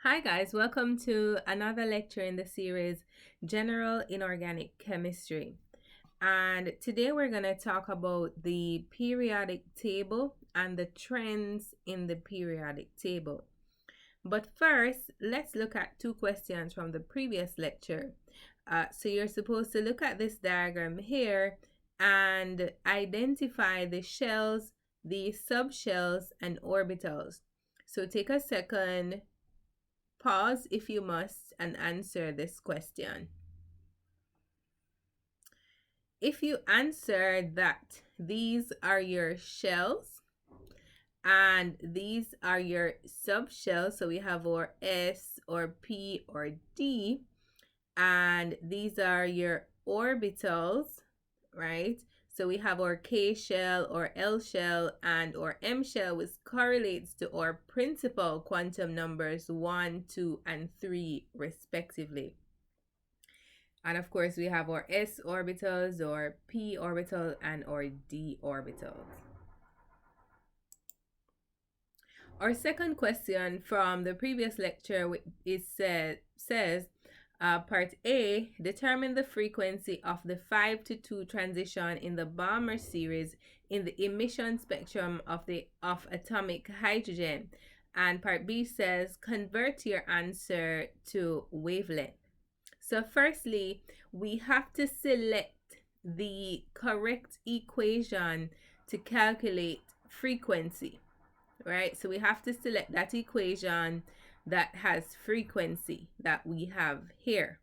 Hi guys, welcome to another lecture in the series General Inorganic Chemistry. And today we're going to talk about the periodic table and the trends in the periodic table. But first, let's look at two questions from the previous lecture. So you're supposed to look at this diagram here and identify the shells, the subshells, and orbitals. So take a second, pause if you must, and answer this question. If you answer that these are your shells and these are your subshells, so we have our S or P or D, and these are your orbitals, right? So we have our K shell or L shell and or M shell, which correlates to our principal quantum numbers 1, 2, and 3 respectively. And of course we have our S orbitals or P orbital and our D orbitals. Our second question from the previous lecture says, part A, determine the frequency of the 5 to 2 transition in the Balmer series in the emission spectrum of atomic hydrogen. And part B says, convert your answer to wavelength. So firstly, we have to select the correct equation to calculate frequency, right? So we have to select that equation that has frequency that we have here.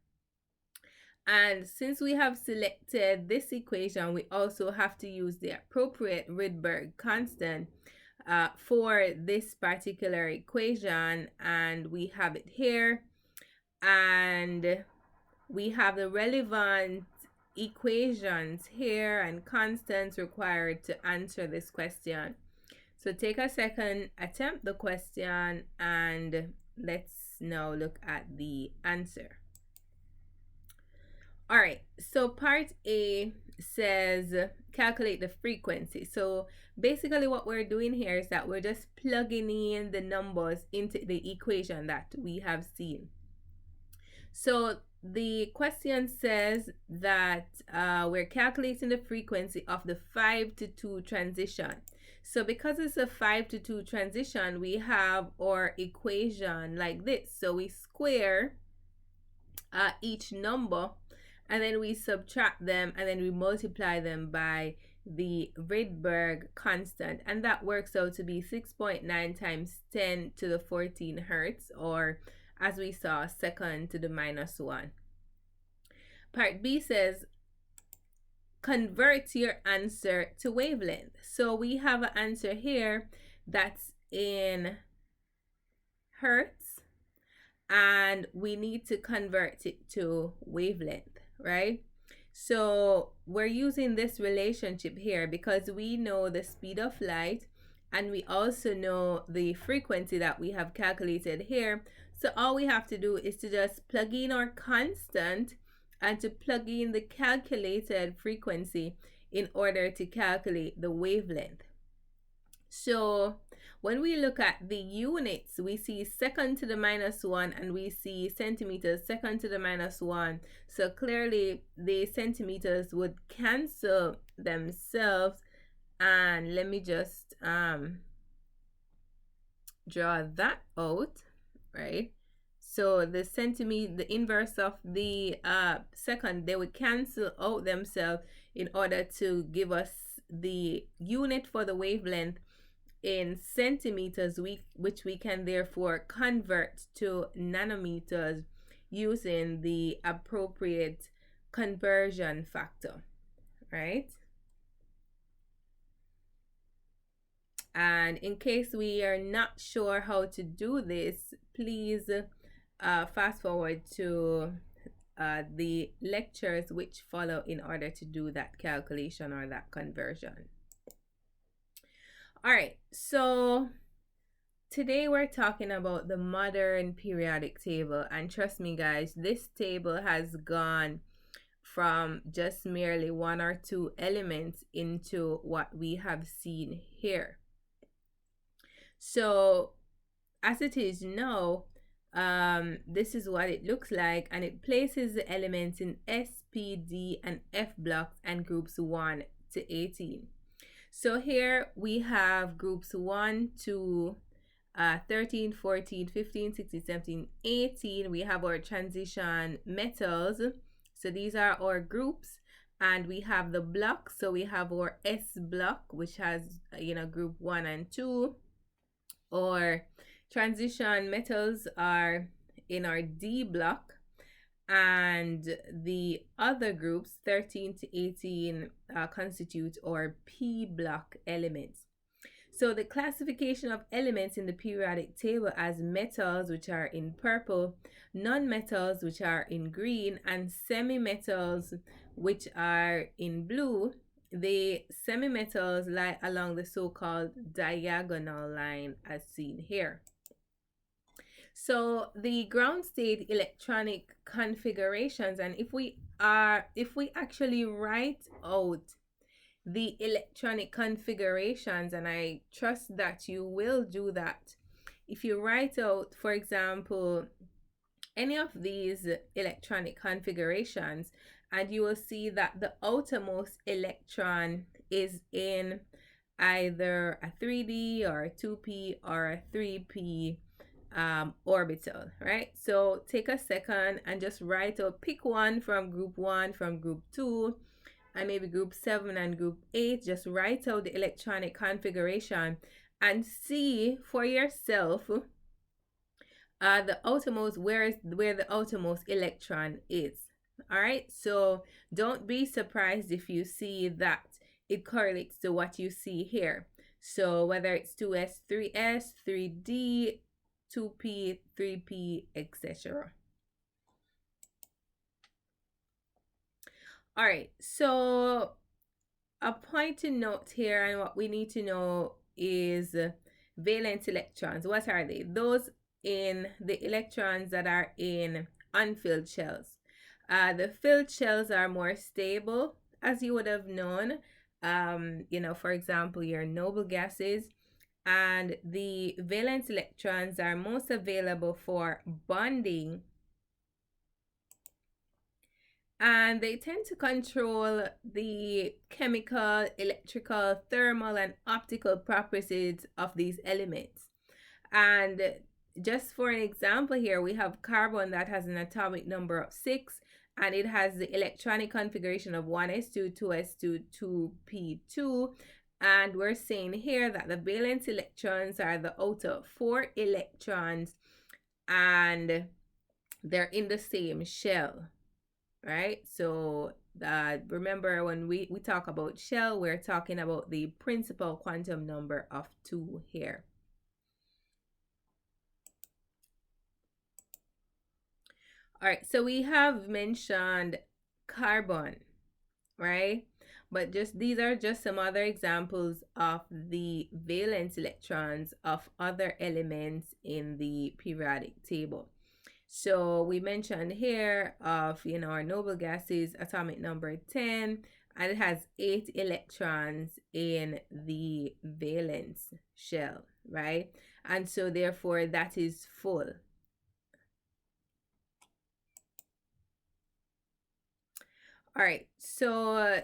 And since we have selected this equation, we also have to use the appropriate Rydberg constant for this particular equation. And we have it here. And we have the relevant equations here and constants required to answer this question. So take a second, attempt the question, and let's now look at the answer. All right, so part A says calculate the frequency. So basically what we're doing here is that we're just plugging in the numbers into the equation that we have seen. So the question says that we're calculating the frequency of the 5 to 2 transition. So because it's a 5 to 2 transition, we have our equation like this. So we square each number, and then we subtract them, and then we multiply them by the Rydberg constant, and that works out to be 6.9 times 10 to the 14 hertz, or as we saw, second to the minus 1. Part B says convert your answer to wavelength. So we have an answer here that's in hertz, and we need to convert it to wavelength, right? So we're using this relationship here because we know the speed of light, and we also know the frequency that we have calculated here. So all we have to do is to just plug in our constant and to plug in the calculated frequency in order to calculate the wavelength. So when we look at the units, we see second to the minus 1, and we see centimeters second to the minus 1. So clearly the centimeters would cancel themselves. And let me just draw that out, right? So the centimeter, the inverse of the second, they would cancel out themselves in order to give us the unit for the wavelength in centimeters, which we can therefore convert to nanometers using the appropriate conversion factor, right? And in case we are not sure how to do this, please fast forward to the lectures which follow in order to do that calculation or that conversion. All right, so today we're talking about the modern periodic table, and trust me guys, this table has gone from just merely 1 or 2 elements into what we have seen here. So as it is now, this is what it looks like, and it places the elements in S, P, D, and F blocks and groups 1 to 18. So here we have groups 1 to 13, 14, 15, 16, 17, 18. We have our transition metals. So these are our groups. And we have the blocks. So we have our S block, which has, group 1 and 2. Or transition metals are in our D block. And the other groups, 13 to 18, constitute our P block elements. So the classification of elements in the periodic table as metals, which are in purple, non-metals, which are in green, and semi-metals, which are in blue. The semi-metals lie along the so-called diagonal line as seen here. So the ground state electronic configurations, and if we actually write out the electronic configurations, and I trust that you will do that. If you write out, for example, any of these electronic configurations, and you will see that the outermost electron is in either a 3D or a 2p or a 3p orbital, right? So take a second and just write out, pick one from group 1, from group 2, and maybe group 7 and group 8. Just write out the electronic configuration and see for yourself the outermost, where the outermost electron is. All right, so don't be surprised if you see that it correlates to what you see here. So whether it's 2s, 3s, 3d, 2p, 3p, etc. All right, so a point to note here, and what we need to know is valence electrons. What are they? Those in the electrons that are in unfilled shells. The filled shells are more stable, as you would have known. For example, your noble gases. And the valence electrons are most available for bonding, and they tend to control the chemical, electrical, thermal, and optical properties of these elements. And just for an example here, we have carbon that has an atomic number of 6, and it has the electronic configuration of 1s2, 2s2, 2p2. And we're saying here that the valence electrons are the outer 4 electrons, and they're in the same shell, right? So remember, when we talk about shell, we're talking about the principal quantum number of 2 here. All right, so we have mentioned carbon, right? But these are just some other examples of the valence electrons of other elements in the periodic table. So we mentioned here of, our noble gases, atomic number 10, and it has 8 electrons in the valence shell, right? And so therefore that is full. All right, so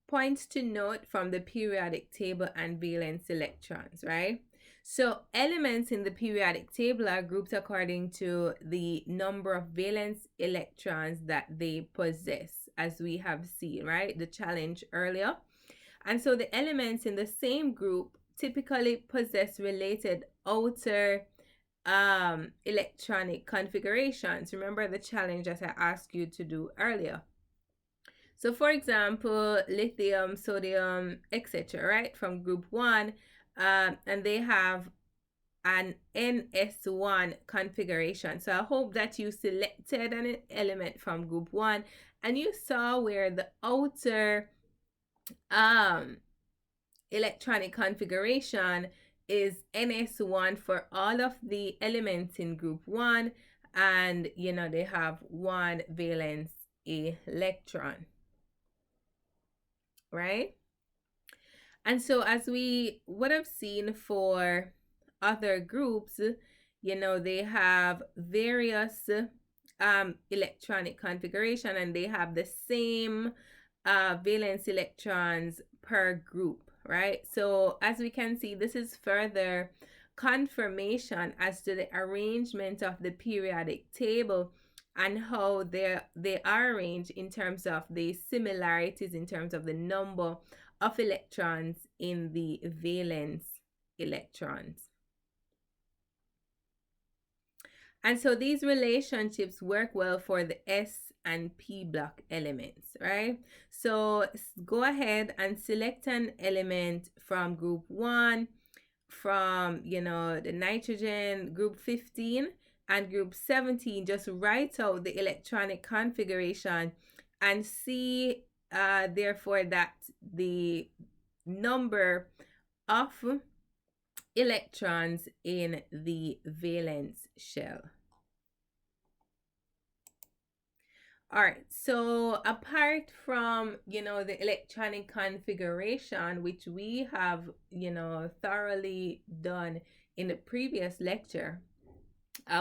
points to note from the periodic table and valence electrons, right? So elements in the periodic table are grouped according to the number of valence electrons that they possess, as we have seen, right? The challenge earlier. And so the elements in the same group typically possess related outer electronic configurations. Remember the challenge that I asked you to do earlier. So for example, lithium, sodium, etc., right, from group 1, and they have an NS1 configuration. So I hope that you selected an element from group 1 and you saw where the outer electronic configuration is NS1 for all of the elements in group 1, and they have 1 valence electron, right? And so as we would have seen for other groups, they have various electronic configuration, and they have the same valence electrons per group, right? So as we can see, this is further confirmation as to the arrangement of the periodic table and how they are arranged in terms of the similarities in terms of the number of electrons in the valence electrons. And so these relationships work well for the S and P block elements, right? So go ahead and select an element from group 1, from, the nitrogen, group 15, and group 17. Just write out the electronic configuration and see, therefore, that the number of electrons in the valence shell. All right, so apart from, the electronic configuration, which we have, thoroughly done in the previous lecture,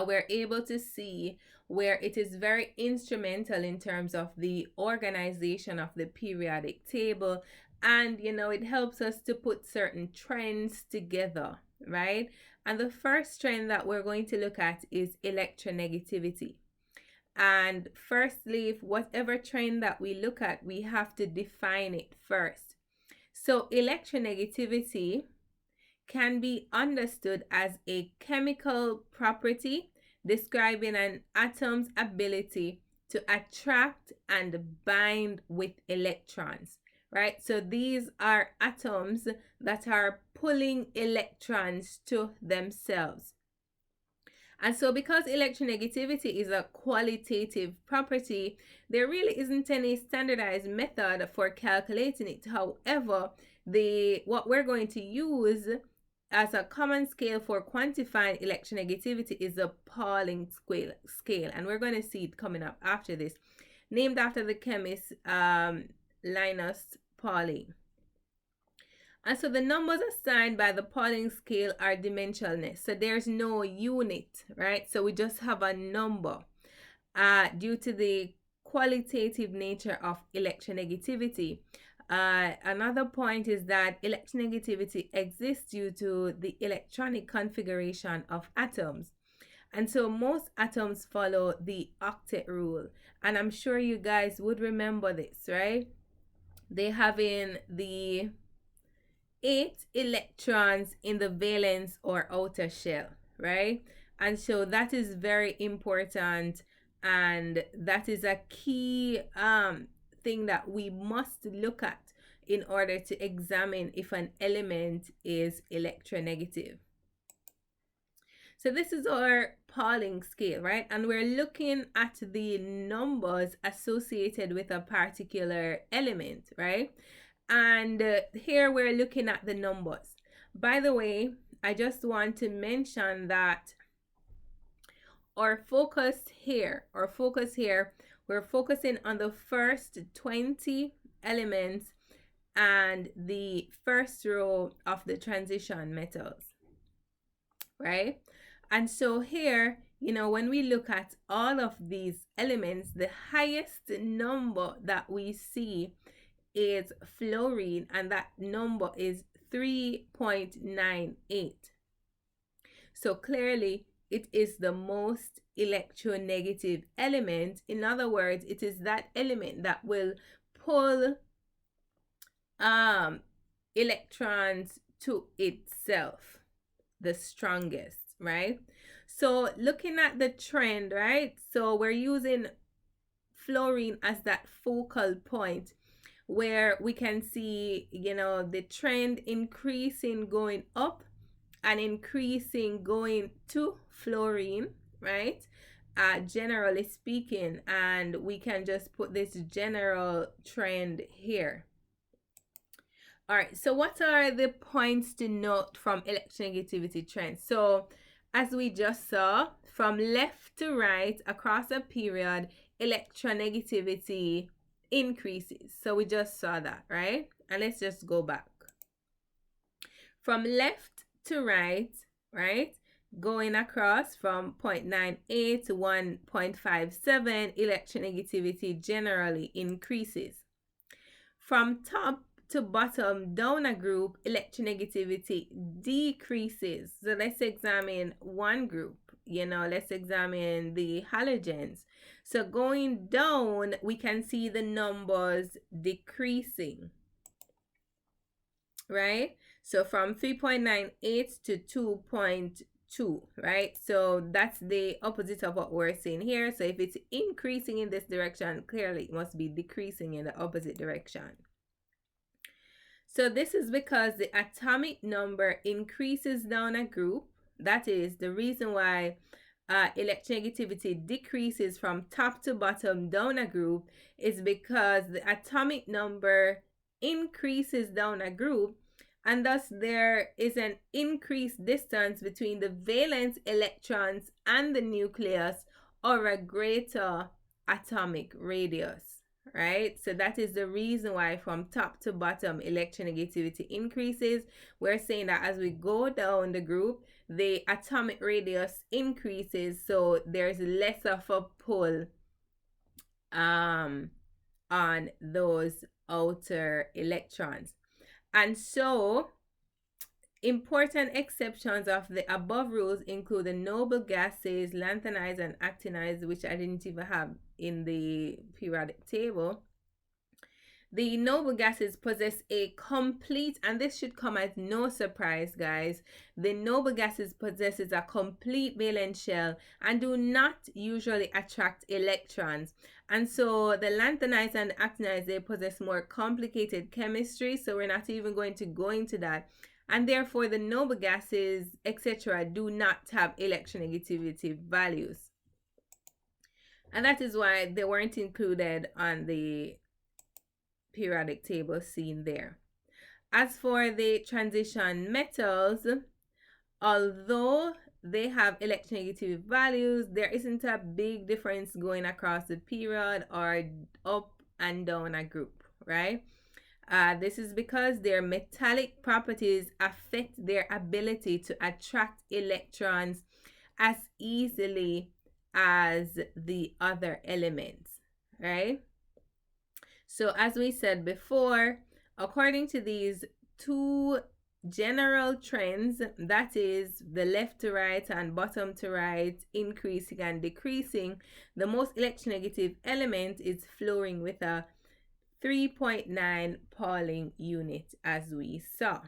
we're able to see where it is very instrumental in terms of the organization of the periodic table. And, it helps us to put certain trends together, right? And the first trend that we're going to look at is electronegativity. And firstly, whatever trend that we look at, we have to define it first. So electronegativity can be understood as a chemical property describing an atom's ability to attract and bind with electrons, right? So these are atoms that are pulling electrons to themselves. And so because electronegativity is a qualitative property, there really isn't any standardized method for calculating it. However, what we're going to use as a common scale for quantifying electronegativity is the Pauling scale. And we're going to see it coming up after this, named after the chemist Linus Pauling. And so the numbers assigned by the Pauling scale are dimensionless. So there's no unit, right? So we just have a number due to the qualitative nature of electronegativity. Another point is that electronegativity exists due to the electronic configuration of atoms. And so most atoms follow the octet rule. And I'm sure you guys would remember this, right? They have in the 8 electrons in the valence or outer shell, right? And so that is very important, and that is a key thing that we must look at in order to examine if an element is electronegative. So this is our Pauling scale, right? And we're looking at the numbers associated with a particular element, right? And here we're looking at the numbers. By the way, I just want to mention that our focus here, we're focusing on the first 20 elements and the first row of the transition metals, right? And so here, when we look at all of these elements, the highest number that we see is fluorine, and that number is 3.98. So clearly it is the most electronegative element. In other words, it is that element that will pull electrons to itself the strongest, right? So looking at the trend, right? So we're using fluorine as that focal point where we can see, the trend increasing going up and increasing going to fluorine, right? Generally speaking, and we can just put this general trend here. All right, so what are the points to note from electronegativity trends? So as we just saw, from left to right across a period, electronegativity increases. So we just saw that, right? And let's just go back. From left to right, right? going across from 0.98 to 1.57, electronegativity generally increases. From top to bottom down a group, electronegativity decreases. So let's examine one group. Let's examine the halogens. So going down, we can see the numbers decreasing, right? So from 3.98 to 2.2, right? So that's the opposite of what we're seeing here. So if it's increasing in this direction, clearly it must be decreasing in the opposite direction. So this is because the atomic number increases down a group. That is the reason why electronegativity decreases from top to bottom down a group, is because the atomic number increases down a group, and thus there is an increased distance between the valence electrons and the nucleus, or a greater atomic radius. Right? So that is the reason why from top to bottom electronegativity increases. We're saying that as we go down the group, the atomic radius increases, so there's less of a pull on those outer electrons. And so important exceptions of the above rules include the noble gases, lanthanides and actinides, which I didn't even have in the periodic table. The noble gases possess a complete, and this should come as no surprise, guys, the noble gases possesses a complete valence shell and do not usually attract electrons. And so the lanthanides and actinides, they possess more complicated chemistry, so we're not even going to go into that. And therefore the noble gases, etc., do not have electronegativity values. And that is why they weren't included on the periodic table seen there. As for the transition metals, although they have electronegativity values, there isn't a big difference going across the period or up and down a group, right? This is because their metallic properties affect their ability to attract electrons as easily as the other elements, right? So as we said before, according to these two general trends, that is the left to right and bottom to right, increasing and decreasing, the most electronegative element is fluorine with a 3.9 Pauling unit, as we saw.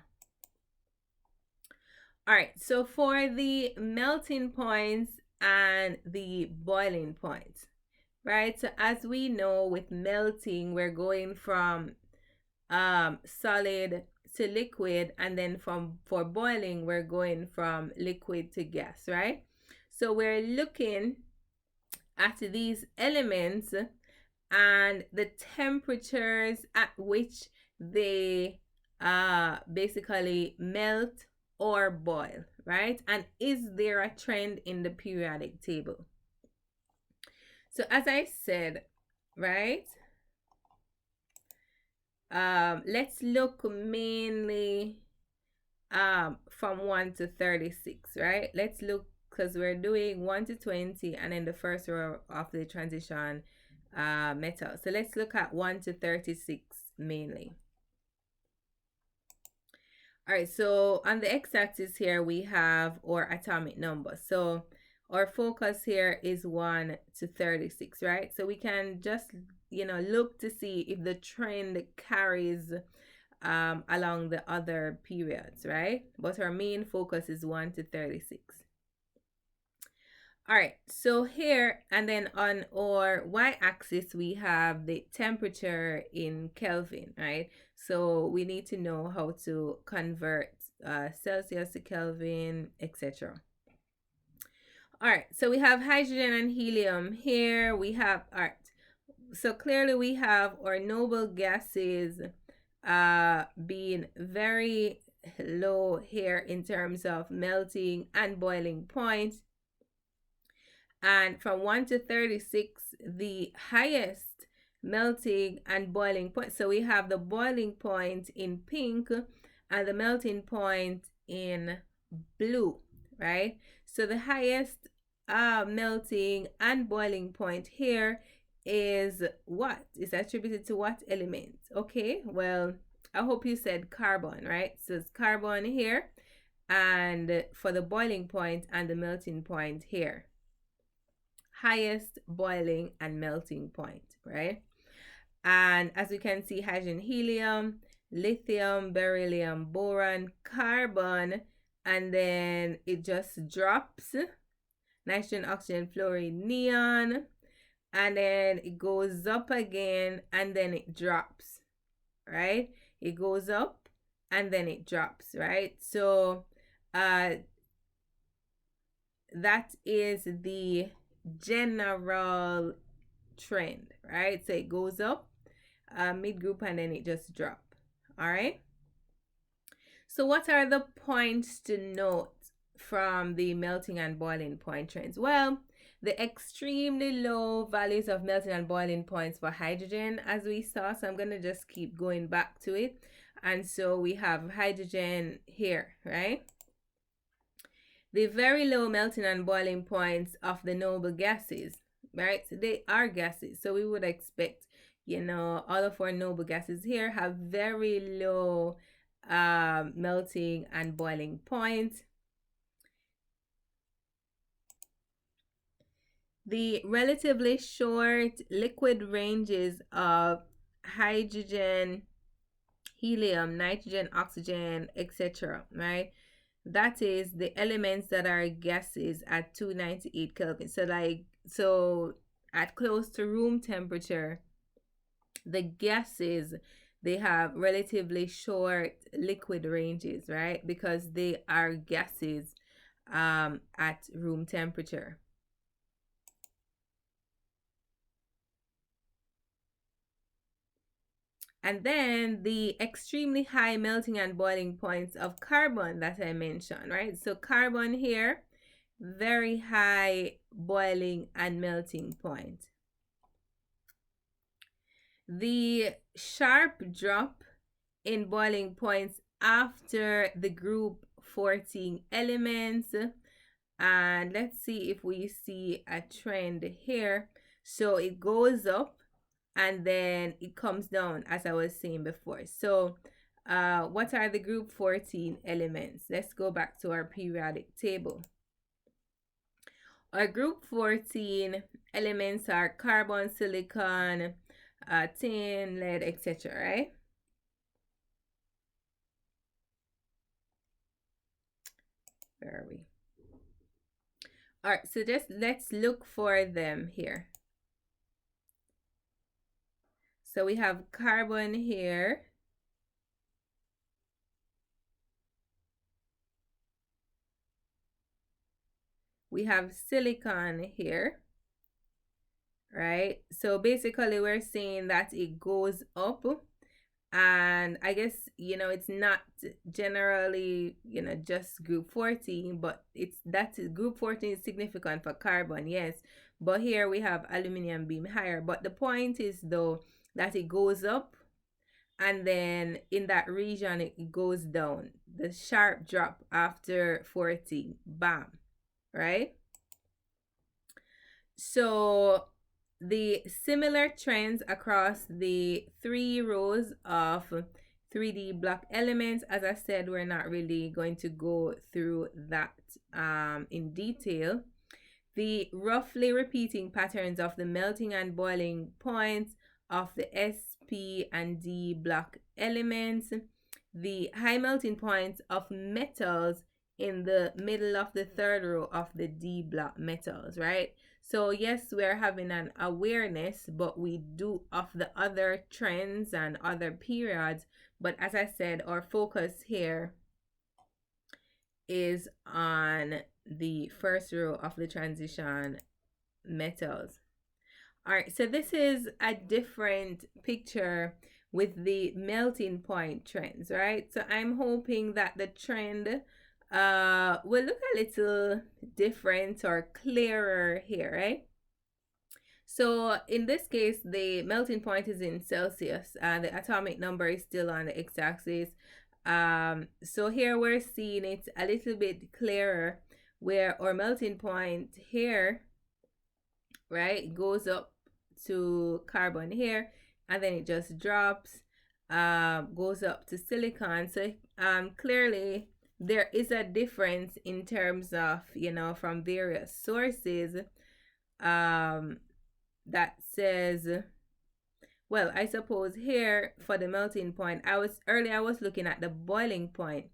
All right, so for the melting points and the boiling points, right? So as we know, with melting, we're going from solid to liquid, and then for boiling, we're going from liquid to gas, right? So we're looking at these elements and the temperatures at which they basically melt or boil, right? And is there a trend in the periodic table? So as I said, right, let's look mainly from 1 to 36, right? Let's look, because we're doing 1 to 20 and then the first row of the transition metal. So let's look at 1 to 36 mainly. All right, so on the x-axis here we have our atomic number. So our focus here is 1 to 36, right? So we can just, look to see if the trend carries along the other periods, right? But our main focus is 1 to 36. All right, so here, and then on our y-axis, we have the temperature in Kelvin, right? So we need to know how to convert Celsius to Kelvin, etc. All right, so we have hydrogen and helium here. We have, all right, so clearly we have our noble gases being very low here in terms of melting and boiling point. And from 1 to 36, the highest melting and boiling point. So we have the boiling point in pink and the melting point in blue, right? So the highest melting and boiling point here is what? Is attributed to what element? Okay, well, I hope you said carbon, right? So it's carbon here, and for the boiling point and the melting point here. Highest boiling and melting point, right? And as you can see, hydrogen, helium, lithium, beryllium, boron, carbon, and then it just drops. Nitrogen, oxygen, fluorine, neon, and then it goes up again, and then it drops, right? It goes up and then it drops, right? So that is the general trend, right? So it goes up mid group and then it just drop. All right. So what are the points to note from the melting and boiling point trends? Well, the extremely low values of melting and boiling points for hydrogen, as we saw. So I'm going to just keep going back to it. And so we have hydrogen here, right? The very low melting and boiling points of the noble gases, right? So they are gases. So we would expect, all of our noble gases here have very low melting and boiling points. The relatively short liquid ranges of hydrogen, helium, nitrogen, oxygen, etc., right? That is the elements that are gases at 298 Kelvin. So at close to room temperature, the gases, they have relatively short liquid ranges, right? Because they are gases at room temperature. And then the extremely high melting and boiling points of carbon that I mentioned, right? So carbon here, very high boiling and melting point. The sharp drop in boiling points after the group 14 elements. And let's see if we see a trend here. So it goes up and then it comes down, as I was saying before. So what are the group 14 elements? Let's go back to our periodic table. Our group 14 elements are carbon, silicon, tin, lead, etc., right? Where are we? All right, so just let's look for them here. So we have carbon here. We have silicon here, right? So basically we're saying that it goes up, and I guess, it's not generally, just group 14, but group 14 is significant for carbon, yes. But here we have aluminum being higher. But the point is, though, that it goes up and then in that region it goes down. The sharp drop after 14, bam, right? So the similar trends across the 3 rows of 3D block elements, as I said, we're not really going to go through that in detail. The roughly repeating patterns of the melting and boiling points of the SP and D block elements, the high melting points of metals in the middle of the 3rd row of the D block metals, right? So yes, we're having an awareness, but we do of the other trends and other periods. But as I said, our focus here is on the 1st row of the transition metals. All right, so this is a different picture with the melting point trends, right? So I'm hoping that the trend will look a little different or clearer here, right? So in this case, the melting point is in Celsius. The atomic number is still on the x-axis. So here we're seeing it a little bit clearer where our melting point here, right, goes up to carbon here, and then it just drops, goes up to silicon. So clearly there is a difference in terms of, from various sources, that says, well, I suppose here for the melting point, I was looking at the boiling point,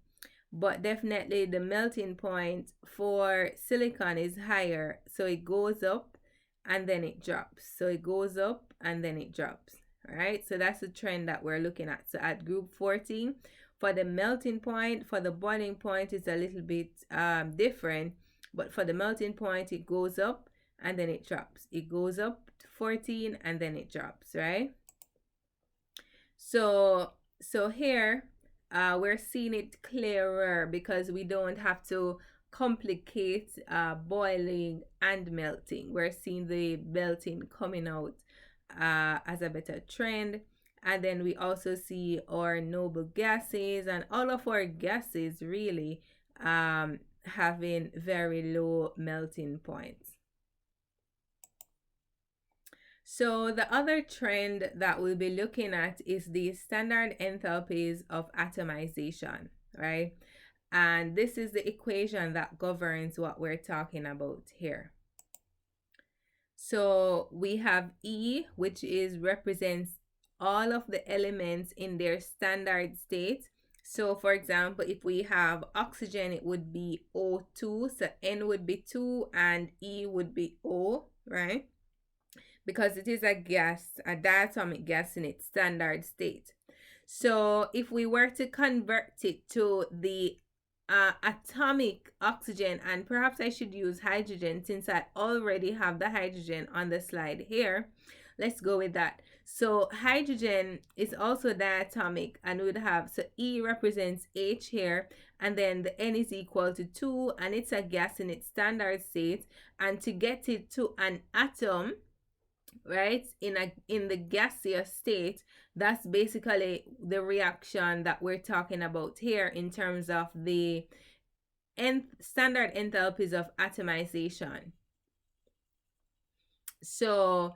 but definitely the melting point for silicon is higher. So it goes up and then it drops. So it goes up and then it drops. All right. So that's the trend that we're looking at. So at group 14, for the melting point, for the boiling point, it's a little bit different. But for the melting point, it goes up and then it drops. It goes up to 14 and then it drops, right? So here we're seeing it clearer because we don't have to complicate boiling and melting. We're seeing the melting coming out as a better trend. And then we also see our noble gases and all of our gases really having very low melting points. So the other trend that we'll be looking at is the standard enthalpies of atomization, right? And this is the equation that governs what we're talking about here. So we have E, which represents all of the elements in their standard state. So for example, if we have oxygen, it would be O2, so N would be 2 and E would be O, right? Because it is a gas, a diatomic gas in its standard state. So if we were to convert it to the atomic oxygen, and perhaps I should use hydrogen since I already have the hydrogen on the slide here. Let's go with that. So hydrogen is also diatomic and would have, so E represents H here, and then the N is equal to 2, and it's a gas in its standard state. And to get it to an atom, right, in the gaseous state, that's basically the reaction that we're talking about here in terms of the standard enthalpies of atomization. So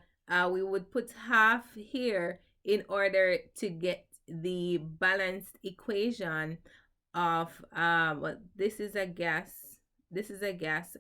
we would put half here in order to get the balanced equation of well, this is a gas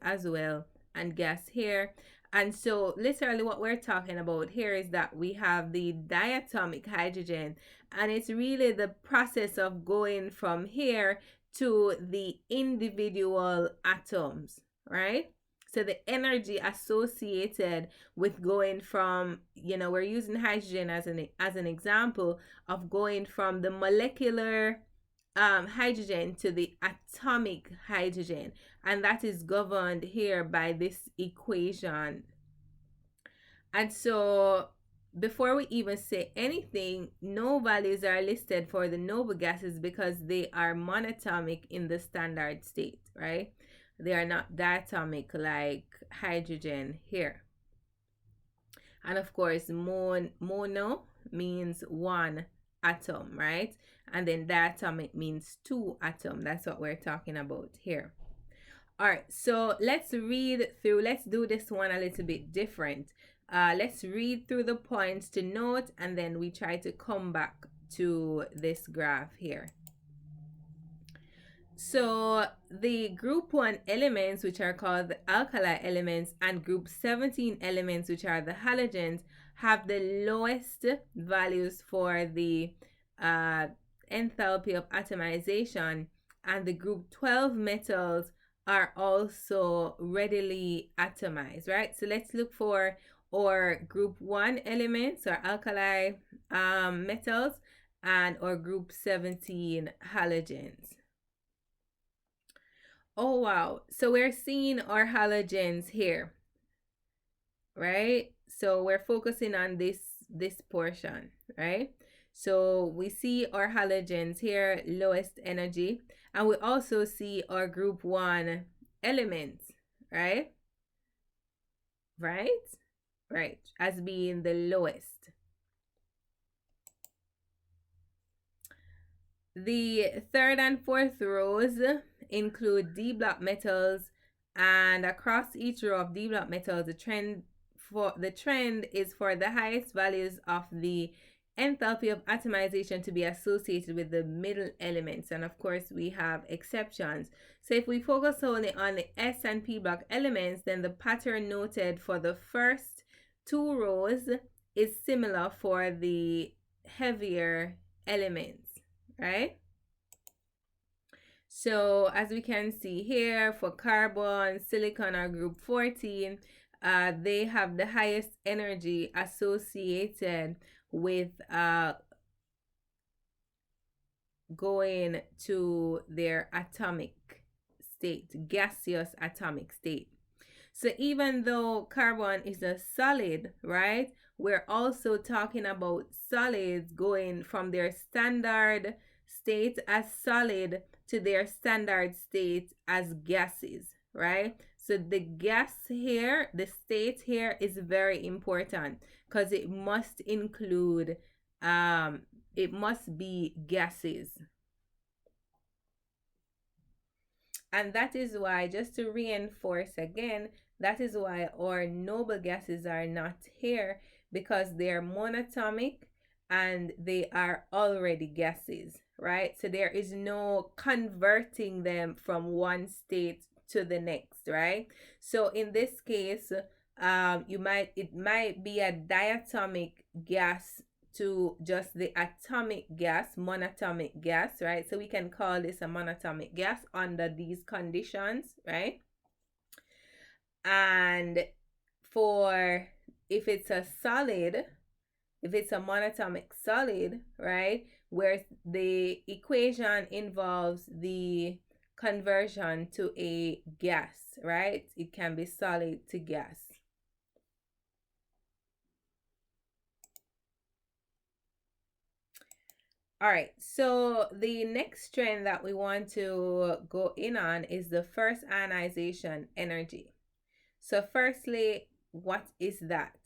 as well, and gas here. And so literally what we're talking about here is that we have the diatomic hydrogen, and it's really the process of going from here to the individual atoms, right? So the energy associated with going from, we're using hydrogen as an example of going from the molecular hydrogen to the atomic hydrogen, and that is governed here by this equation. And so before we even say anything, no values are listed for the noble gases because they are monatomic in the standard state, right? They are not diatomic like hydrogen here. And of course, mono means one atom, right? And then diatomic means two atom. That's what we're talking about here. All right, so let's read through. Let's do this one a little bit different. Let's read through the points to note, and then we try to come back to this graph here. So the group 1 elements, which are called the alkali elements, and group 17 elements, which are the halogens, have the lowest values for the enthalpy of atomization, and the group 12 metals are also readily atomized, right? So let's look for our group 1 elements, or alkali metals, and our group 17 halogens. Oh, wow. So we're seeing our halogens here, right? So we're focusing on this portion, right? So we see our halogens here, lowest energy, and we also see our group 1 elements, right? Right, as being the lowest. The third and fourth rows include D block metals And across each row of d block metals, the trend is for the highest values of the enthalpy of atomization to be associated with the middle elements. And of course, we have exceptions. So if we focus only on the S and P block elements, then the pattern noted for the first two rows is similar for the heavier elements, right? So as we can see here, for carbon, silicon are group 14, they have the highest energy associated with going to their atomic state, gaseous atomic state. So even though carbon is a solid, right, we're also talking about solids going from their standard state as solid to their standard state as gases, right? So the gas here, the state here is very important because it must include, it must be gases. And that is why, just to reinforce again, that is why our noble gases are not here, because they are monatomic and they are already gases, right? So there is no converting them from one state to the next, right? So in this case, it might be a diatomic gas to just the atomic gas, monatomic gas, right? So we can call this a monatomic gas under these conditions, right? And for if it's a solid, if it's a monatomic solid, right, where the equation involves the conversion to a gas, right? It can be solid to gas. All right, so the next trend that we want to go in on is the first ionization energy. So firstly, what is that?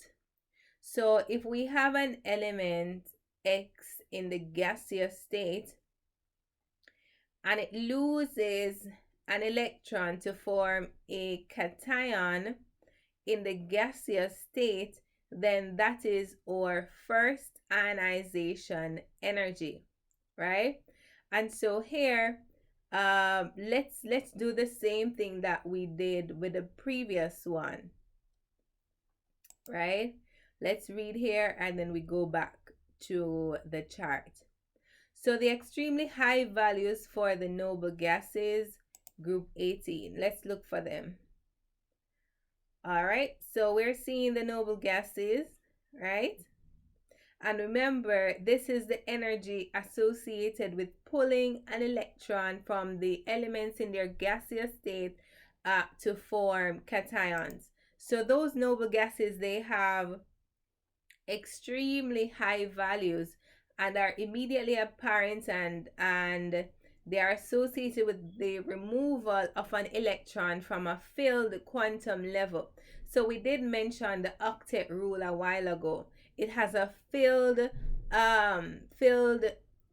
So if we have an element X in the gaseous state and it loses an electron to form a cation in the gaseous state, then that is our first ionization energy, right? And so here, let's do the same thing that we did with the previous one, right? Let's read here and then we go back to the chart. So the extremely high values for the noble gases, group 18. Let's look for them. All right, so we're seeing the noble gases, right? And remember, this is the energy associated with pulling an electron from the elements in their gaseous state to form cations. So those noble gases, they have extremely high values and are immediately apparent, and they are associated with the removal of an electron from a filled quantum level. So we did mention the octet rule a while ago. It has a filled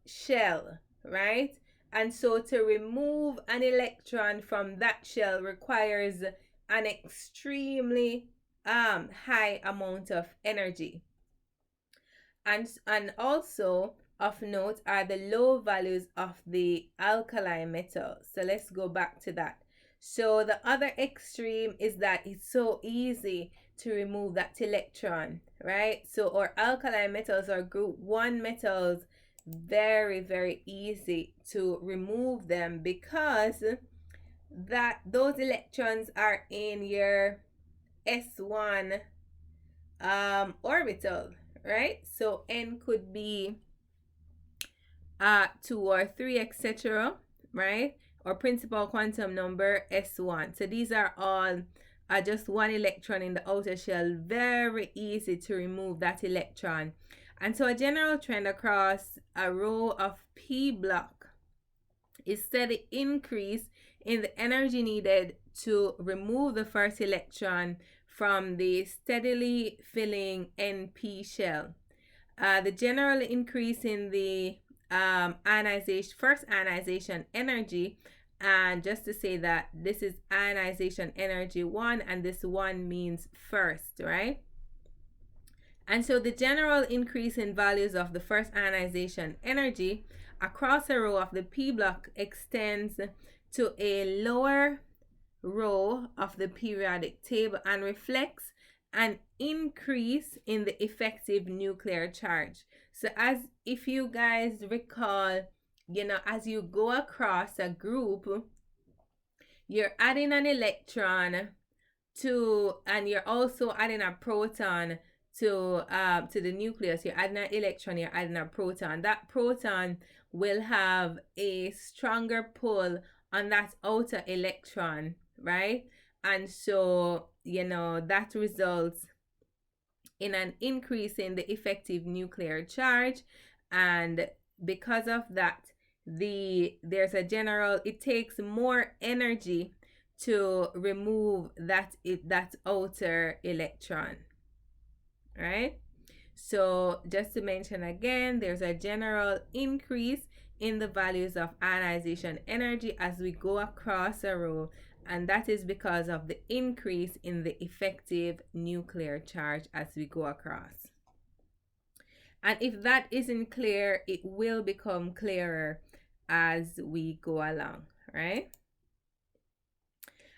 shell, right? And so to remove an electron from that shell requires an extremely high amount of energy. And also of note are the low values of the alkali metals. So let's go back to that. So the other extreme is that it's so easy to remove that electron, right? So our alkali metals or group 1 metals, very, very easy to remove them because that those electrons are in your S1 orbital, right? So N could be 2 or 3, etc., right? Or principal quantum number S1. So these are all just one electron in the outer shell. Very easy to remove that electron. And so a general trend across a row of P block is steady increase in the energy needed to remove the first electron from the steadily filling NP shell. The general increase in the first ionization energy And just to say that this is ionization energy 1, and this 1 means first, right? And so the general increase in values of the first ionization energy across a row of the p block extends to a lower row of the periodic table and reflects an increase in the effective nuclear charge. So as if you guys recall, as you go across a group, you're adding an electron to, and you're also adding a proton to the nucleus. You're adding an electron, you're adding a proton. That proton will have a stronger pull on that outer electron, right? And so, that results in an increase in the effective nuclear charge. And because of that, there's a general, it takes more energy to remove that outer electron, right? So just to mention again, there's a general increase in the values of ionization energy as we go across a row, and that is because of the increase in the effective nuclear charge as we go across. And if that isn't clear, it will become clearer as we go along, right?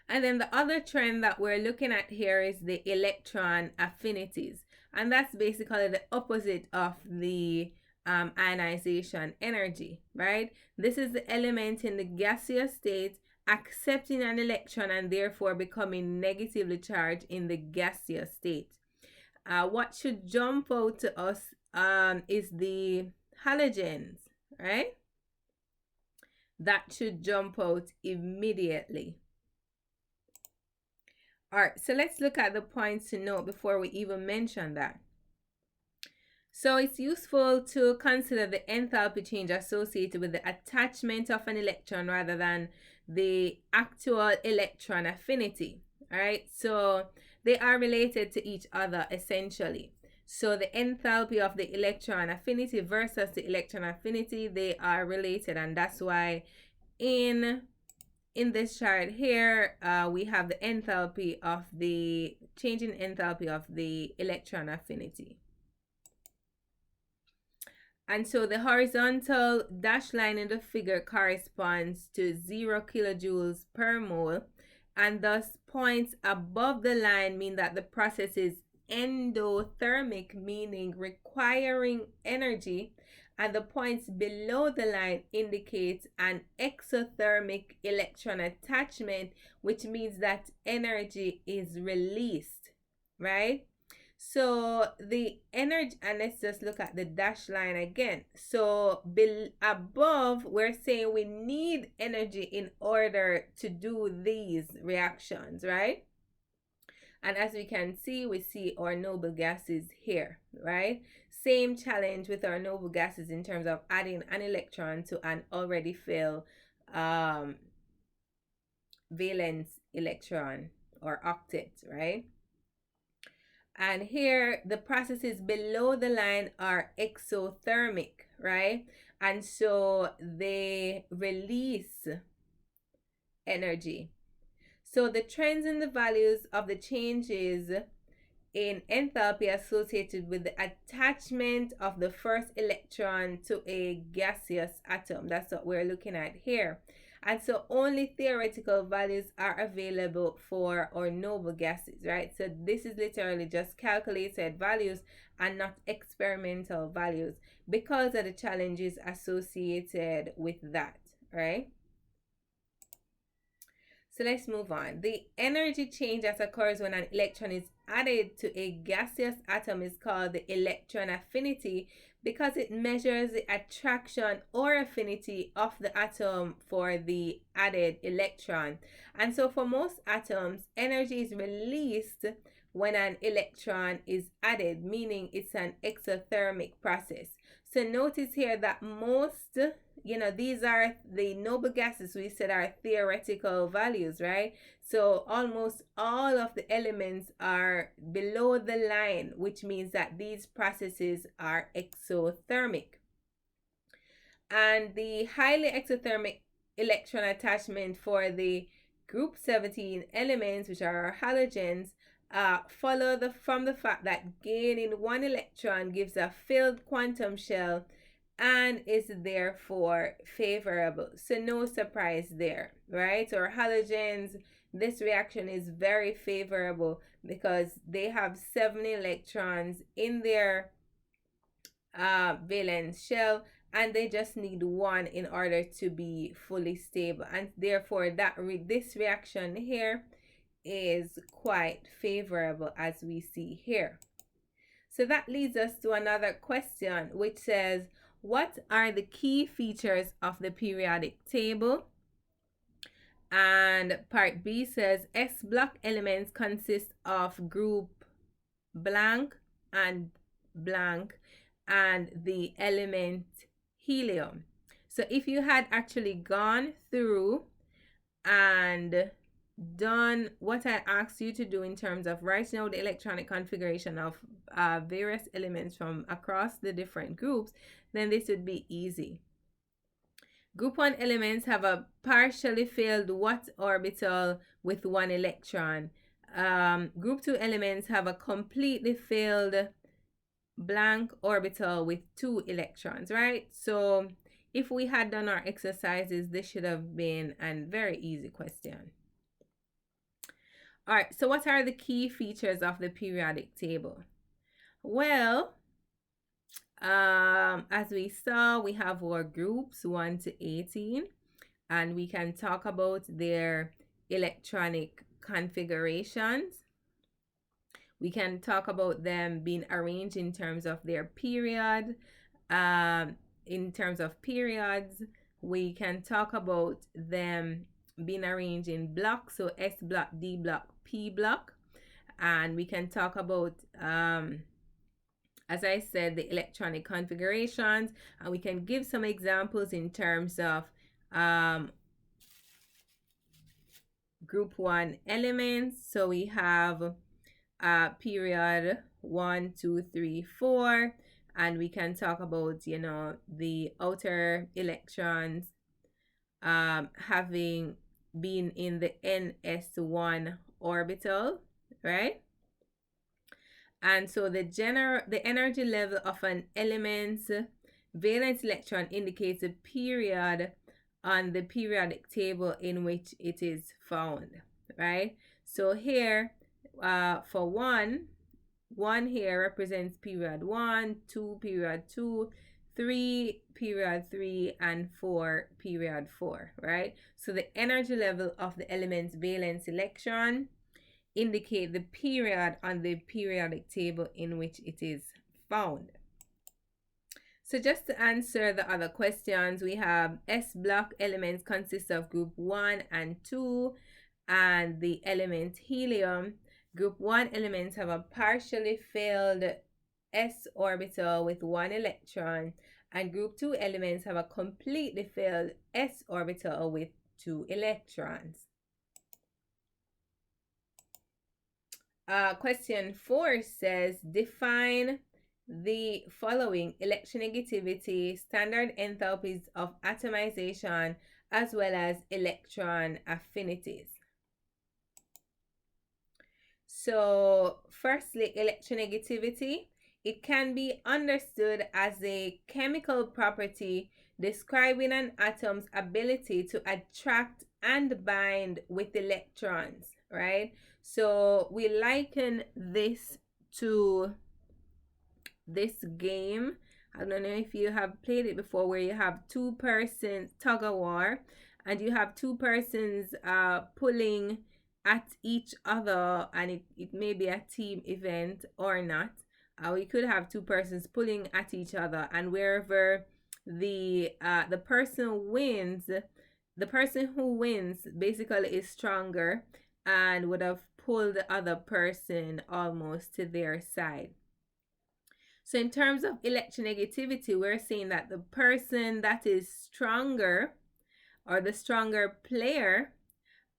And then the other trend that we're looking at here is the electron affinities. And that's basically the opposite of the ionization energy, right? This is the element in the gaseous state accepting an electron and therefore becoming negatively charged in the gaseous state. What should jump out to us is the halogens, right? That should jump out immediately. All right, so let's look at the points to note before we even mention that. So it's useful to consider the enthalpy change associated with the attachment of an electron rather than the actual electron affinity. All right, so they are related to each other essentially. So the enthalpy of the electron affinity versus the electron affinity, they are related, and that's why in this chart here, we have the enthalpy of the change in enthalpy of the electron affinity. And so the horizontal dashed line in the figure corresponds to 0 kilojoules per mole, and thus points above the line mean that the process is endothermic, meaning requiring energy, and the points below the line indicate an exothermic electron attachment, which means that energy is released, right? So the energy, and let's just look at the dashed line again. So above, we're saying we need energy in order to do these reactions, right? And as we can see, we see our noble gases here, right? Same challenge with our noble gases in terms of adding an electron to an already filled valence electron or octet, right? And here the processes below the line are exothermic, right? And so they release energy. So the trends in the values of the changes in enthalpy associated with the attachment of the first electron to a gaseous atom. That's what we're looking at here. And so only theoretical values are available for our noble gases, right? So this is literally just calculated values and not experimental values because of the challenges associated with that, right? So let's move on. The energy change that occurs when an electron is added to a gaseous atom is called the electron affinity because it measures the attraction or affinity of the atom for the added electron. And so for most atoms, energy is released when an electron is added, meaning it's an exothermic process. So notice here that most, these are the noble gases we said are theoretical values, right? So almost all of the elements are below the line, which means that these processes are exothermic. And the highly exothermic electron attachment for the group 17 elements, which are our halogens, follow from the fact that gaining one electron gives a filled quantum shell and is therefore favorable. So no surprise there, right? Or halogens, this reaction is very favorable because they have 7 electrons in their valence shell, and they just need one in order to be fully stable, and therefore this reaction here is quite favorable, as we see here. So that leads us to another question, which says, what are the key features of the periodic table? And part B says S block elements consist of group blank and blank and the element helium. So if you had actually gone through and done what I asked you to do in terms of writing out the electronic configuration of various elements from across the different groups, then this would be easy. Group 1 elements have a partially filled Watt orbital with 1 electron. Group 2 elements have a completely filled blank orbital with 2 electrons, right? So if we had done our exercises, this should have been a very easy question. All right, so what are the key features of the periodic table? Well, as we saw, we have our groups 1 to 18, and we can talk about their electronic configurations. We can talk about them being arranged in terms of their period. In terms of periods, we can talk about them being arranged in blocks, so S block, D block, P block. And we can talk about, as I said, the electronic configurations, and we can give some examples in terms of group 1 elements. So we have period 1, 2, 3, 4, and we can talk about, you know, the outer electrons having been in the ns1 orbital, right? And so the energy level of an element's valence electron indicates a period on the periodic table in which it is found, right? So here, for one here represents period 1, 2 period 2, 3 period 3, and 4 period 4, right? So the energy level of the element's valence electron indicate the period on the periodic table in which it is found. So just to answer the other questions, we have S block elements consist of group 1 and 2 and the element helium. Group 1 elements have a partially filled s orbital with 1 electron, and group 2 elements have a completely filled s orbital with 2 electrons. Question 4 says, define the following electronegativity, standard enthalpies of atomization, as well as electron affinities. So firstly, electronegativity, it can be understood as a chemical property describing an atom's ability to attract and bind with electrons, right? So we liken this to this game. I don't know if you have played it before, where you have 2 persons tug of war, and you have 2 persons pulling at each other, and it may be a team event or not. We could have 2 persons pulling at each other, and wherever the person wins, the person who wins basically is stronger and would have pulled the other person almost to their side. So in terms of electronegativity, we're saying that the person that is stronger, or the stronger player,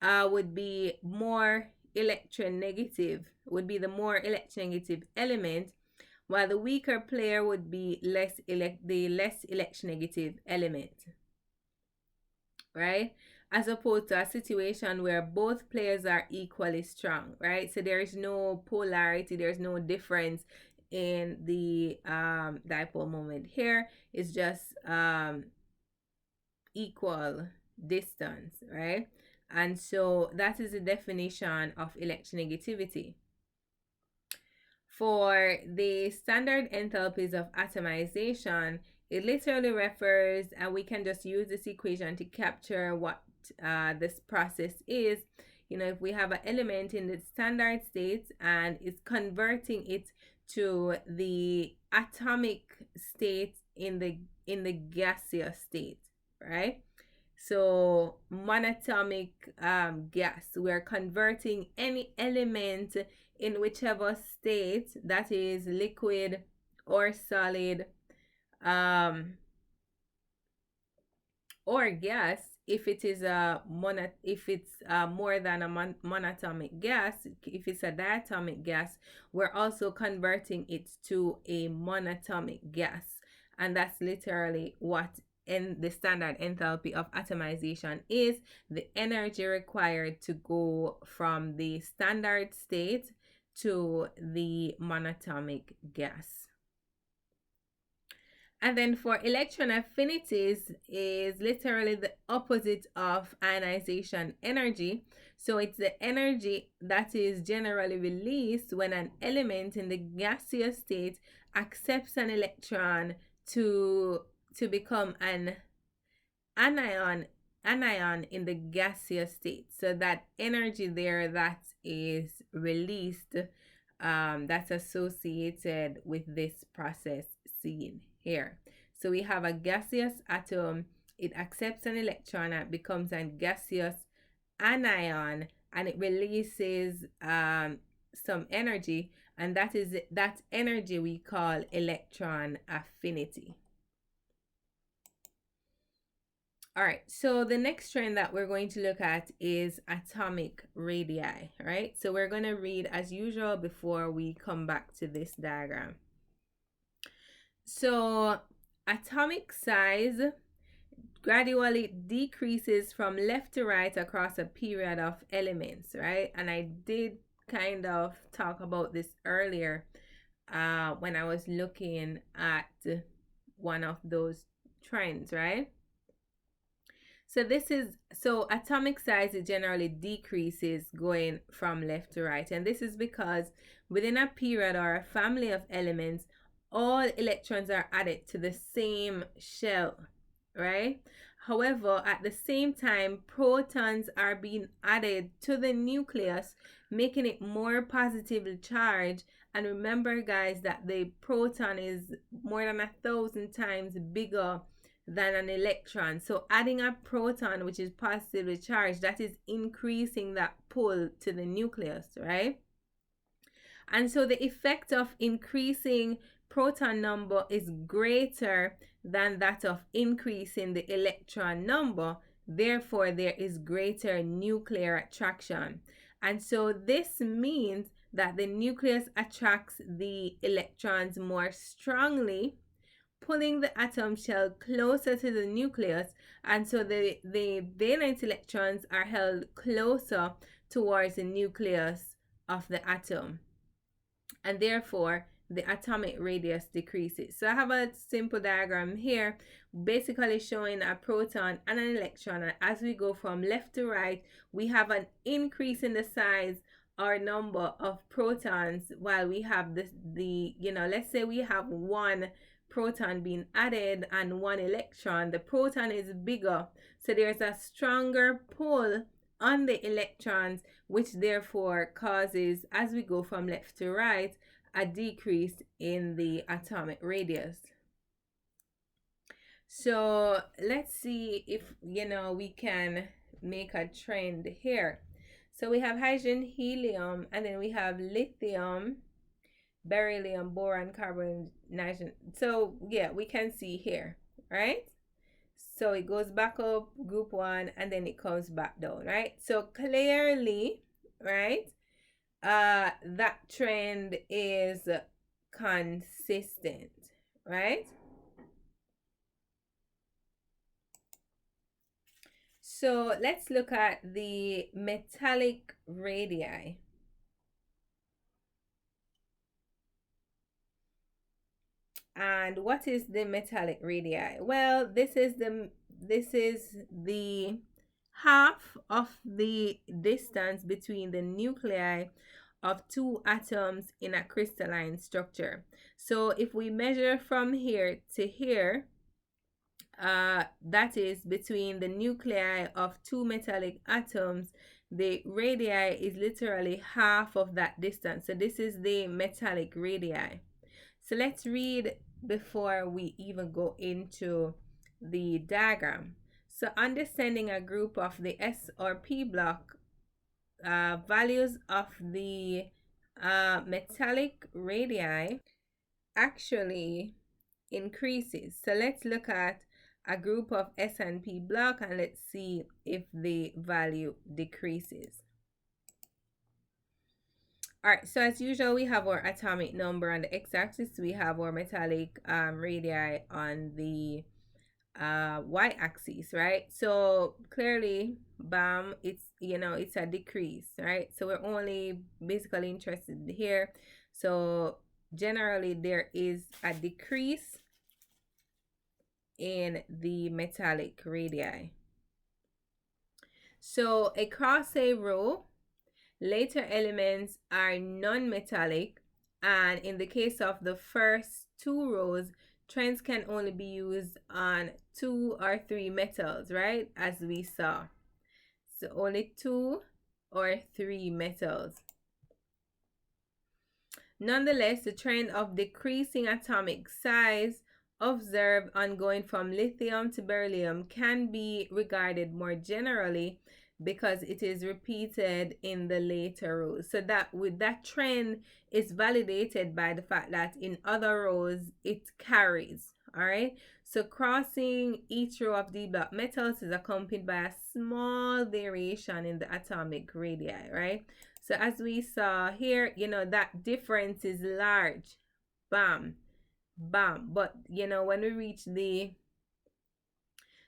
would be more electronegative, would be the more electronegative element, while the weaker player would be the less electronegative element. right? As opposed to a situation where both players are equally strong, right? So there is no polarity, there's no difference in the dipole moment here. It's just equal distance, right? And so that is the definition of electronegativity. For the standard enthalpies of atomization, it literally refers, and we can just use this equation to capture what this process is. You know, if we have an element in the standard state and it's converting it to the atomic state in the gaseous state, right? So monatomic gas, we're converting any element in whichever state, that is liquid or solid, or gas. If it is if it's more than a monatomic gas, if it's a diatomic gas, we're also converting it to a monatomic gas, and that's literally what in the standard enthalpy of atomization is: the energy required to go from the standard state to the monatomic gas. And then for electron affinities is literally the opposite of ionization energy. So it's the energy that is generally released when an element in the gaseous state accepts an electron to become an anion in the gaseous state. So that energy there that is released, that's associated with this process seen here. So we have a gaseous atom, it accepts an electron and becomes a gaseous anion, and it releases some energy, and that energy we call electron affinity. All right, so the next trend that we're going to look at is atomic radii, right? So we're going to read as usual before we come back to this diagram. So atomic size gradually decreases from left to right across a period of elements, right? And I did kind of talk about this earlier when I was looking at one of those trends, right? So atomic size, it generally decreases going from left to right. And this is because within a period or a family of elements, all electrons are added to the same shell, right? However, at the same time, protons are being added to the nucleus, making it more positively charged. And remember, guys, that the proton is more than 1,000 times bigger than an electron. So adding a proton, which is positively charged, that is increasing that pull to the nucleus, right? And so the effect of increasing proton number is greater than that of increasing the electron number. Therefore, there is greater nuclear attraction. And so this means that the nucleus attracts the electrons more strongly, pulling the atom shell closer to the nucleus, and so the valence electrons are held closer towards the nucleus of the atom, and therefore the atomic radius decreases. So I have a simple diagram here basically showing a proton and an electron, and as we go from left to right, we have an increase in the size or number of protons, while we have the let's say we have one proton being added and one electron. The proton is bigger, so there's a stronger pull on the electrons, which therefore causes, as we go from left to right, a decrease in the atomic radius. So let's see if we can make a trend here. So we have hydrogen, helium, and then we have lithium, beryllium, boron, carbon, nitrogen. So yeah, we can see here, right? So it goes back up, group one, and then it comes back down, right? So clearly, right, that trend is consistent, right? So let's look at the metallic radii. And what is the metallic radii? Well, this is the half of the distance between the nuclei of two atoms in a crystalline structure. So if we measure from here to here, that is between the nuclei of two metallic atoms, the radii is literally half of that distance. So this is the metallic radii. So let's read before we even go into the diagram. So understanding a group of the S or P block, values of the metallic radii actually increases. So let's look at a group of S and P block and let's see if the value decreases. All right, so as usual, we have our atomic number on the x-axis. We have our metallic radii on the y-axis, right? So clearly, bam, it's it's a decrease, right? So we're only basically interested here. So generally, there is a decrease in the metallic radii. So across a row, later elements are non-metallic, and in the case of the first two rows, trends can only be used on 2 or 3 metals, right? As we saw. So only 2 or 3 metals. Nonetheless, the trend of decreasing atomic size observed on going from lithium to beryllium can be regarded more generally because it is repeated in the later rows. So that trend is validated by the fact that in other rows it carries. All right. So crossing each row of D block metals is accompanied by a small variation in the atomic radii, right? So as we saw here, that difference is large. Bam, bam. But, when we reach the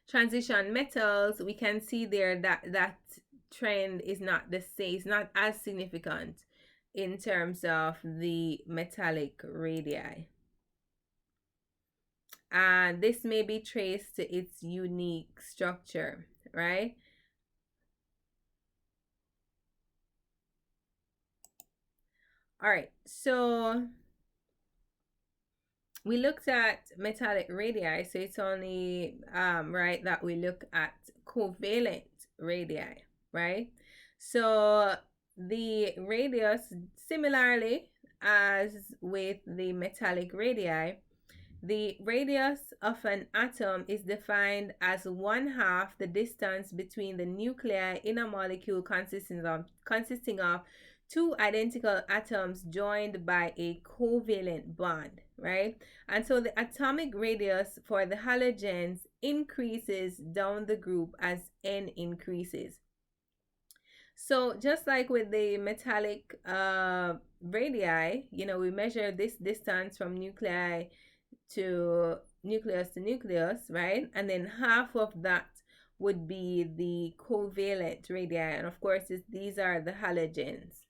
transition metals, we can see there that trend is not the same. It's not as significant in terms of the metallic radii. And this may be traced to its unique structure, right? All right, so we looked at metallic radii, so it's only right that we look at covalent radii, right? So the radius, similarly as with the metallic radii, the radius of an atom is defined as 1/2 the distance between the nuclei in a molecule consisting of two identical atoms joined by a covalent bond, right? And so the atomic radius for the halogens increases down the group as n increases. So just like with the metallic radii, we measure this distance from nucleus to nucleus, right? And then half of that would be the covalent radii. And of course, these are the halogens,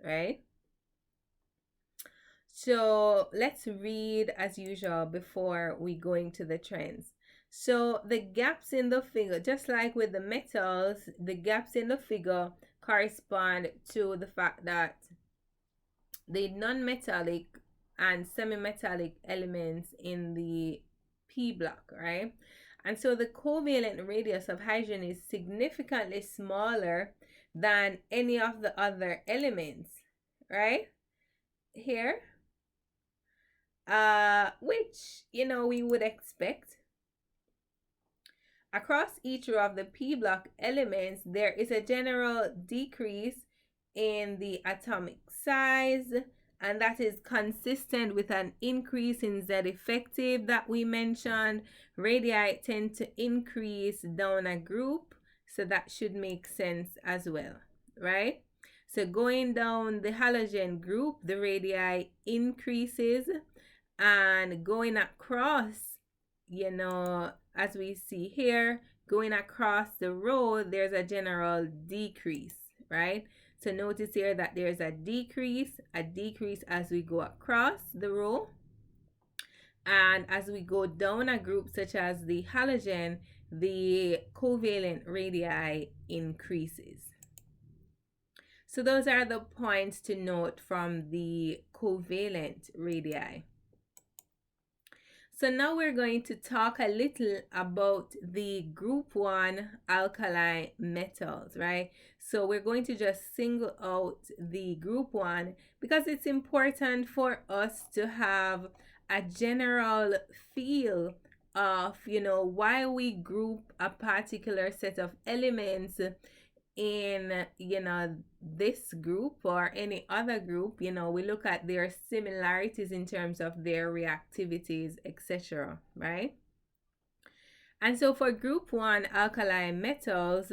right? So let's read as usual before we go into the trends. So the gaps in the figure, just like with the metals, the gaps in the figure correspond to the fact that the non-metallic and semi-metallic elements in the P block, right? And so the covalent radius of hydrogen is significantly smaller than any of the other elements, right? Here, which, we would expect. Across each row of the P block elements, there is a general decrease in the atomic size, and that is consistent with an increase in Z effective that we mentioned. Radii tend to increase down a group, so that should make sense as well, right? So going down the halogen group, the radii increases, and going across, as we see here, going across the row, there's a general decrease, right? So notice here that there's a decrease as we go across the row. And as we go down a group such as the halogen, the covalent radii increases. So those are the points to note from the covalent radii. So now we're going to talk a little about the group 1 alkali metals, right? So we're going to just single out the group 1 because it's important for us to have a general feel of, why we group a particular set of elements in, this group or any other group. We look at their similarities in terms of their reactivities, etc., right? And so for group 1 alkali metals,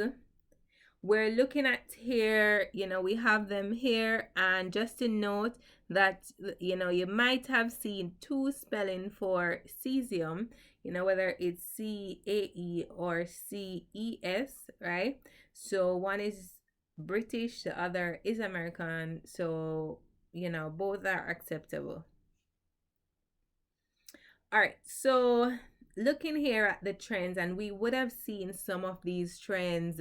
we're looking at here, we have them here, and just to note that, you might have seen two spelling for cesium, whether it's CAE or CES, right? So one is British, the other is American, so, both are acceptable. All right, so looking here at the trends, and we would have seen some of these trends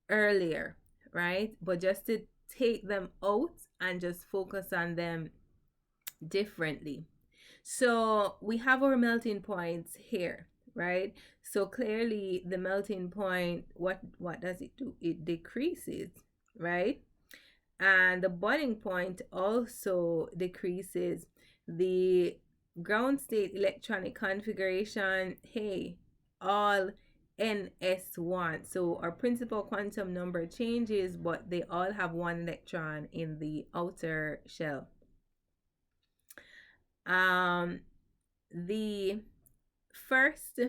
earlier, right? But just to take them out and just focus on them differently. So we have our melting points here, right? So clearly the melting point, what does it do? It decreases, right? And the boiling point also decreases. The ground state electronic configuration, hey, all NS1. So our principal quantum number changes, but they all have one electron in the outer shell. The first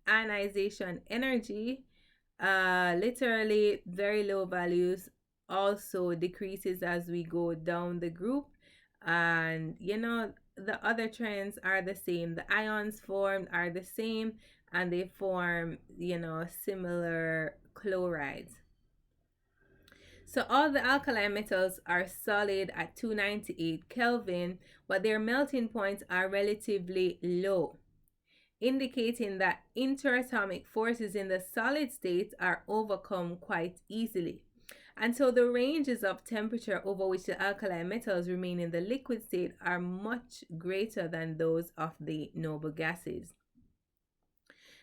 ionization energy, literally very low values, also decreases as we go down the group. And the other trends are the same. The ions formed are the same, and they form, similar chlorides. So all the alkali metals are solid at 298 Kelvin, but their melting points are relatively low, indicating that interatomic forces in the solid state are overcome quite easily. And so the ranges of temperature over which the alkali metals remain in the liquid state are much greater than those of the noble gases.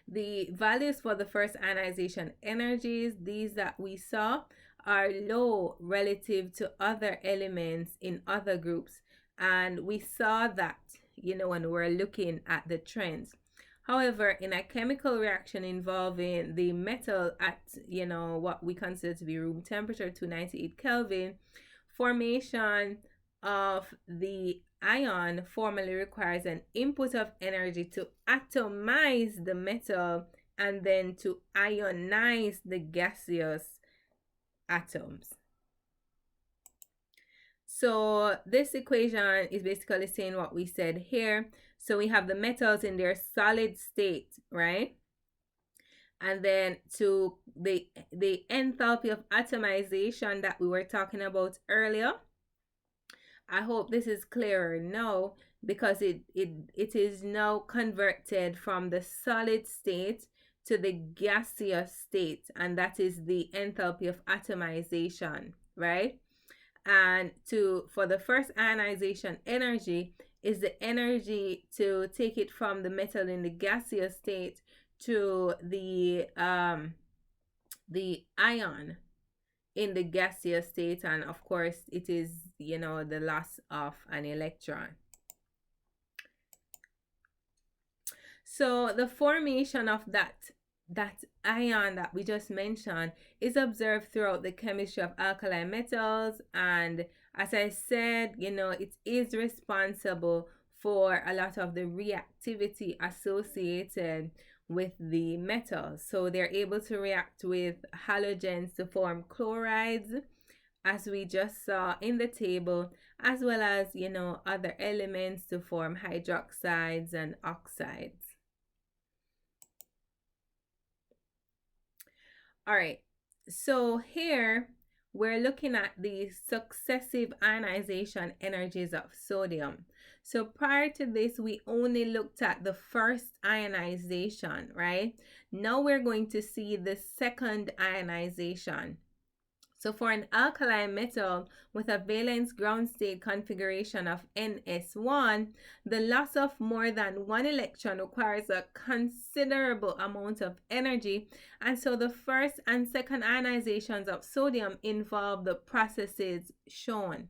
The values for the first ionization energies, these that we saw, are low relative to other elements in other groups. And we saw that, when we're looking at the trends. However, in a chemical reaction involving the metal at, what we consider to be room temperature, 298 Kelvin, formation of the ion formally requires an input of energy to atomize the metal and then to ionize the gaseous atoms. So this equation is basically saying what we said here. So we have the metals in their solid state, right? And then to the enthalpy of atomization that we were talking about earlier. I hope this is clearer now, because it is now converted from the solid state to the gaseous state, and that is the enthalpy of atomization, right? And for the first ionization energy is the energy to take it from the metal in the gaseous state to the ion in the gaseous state, and of course it is, the loss of an electron. So the formation of that ion that we just mentioned is observed throughout the chemistry of alkali metals, and as I said, it is responsible for a lot of the reactivity associated with the metals. So they're able to react with halogens to form chlorides, as we just saw in the table, as well as, other elements to form hydroxides and oxides. All right. So here we're looking at the successive ionization energies of sodium. So prior to this, we only looked at the first ionization, right? Now we're going to see the second ionization. So for an alkali metal with a valence ground state configuration of Ns1, the loss of more than one electron requires a considerable amount of energy, and so the first and second ionizations of sodium involve the processes shown.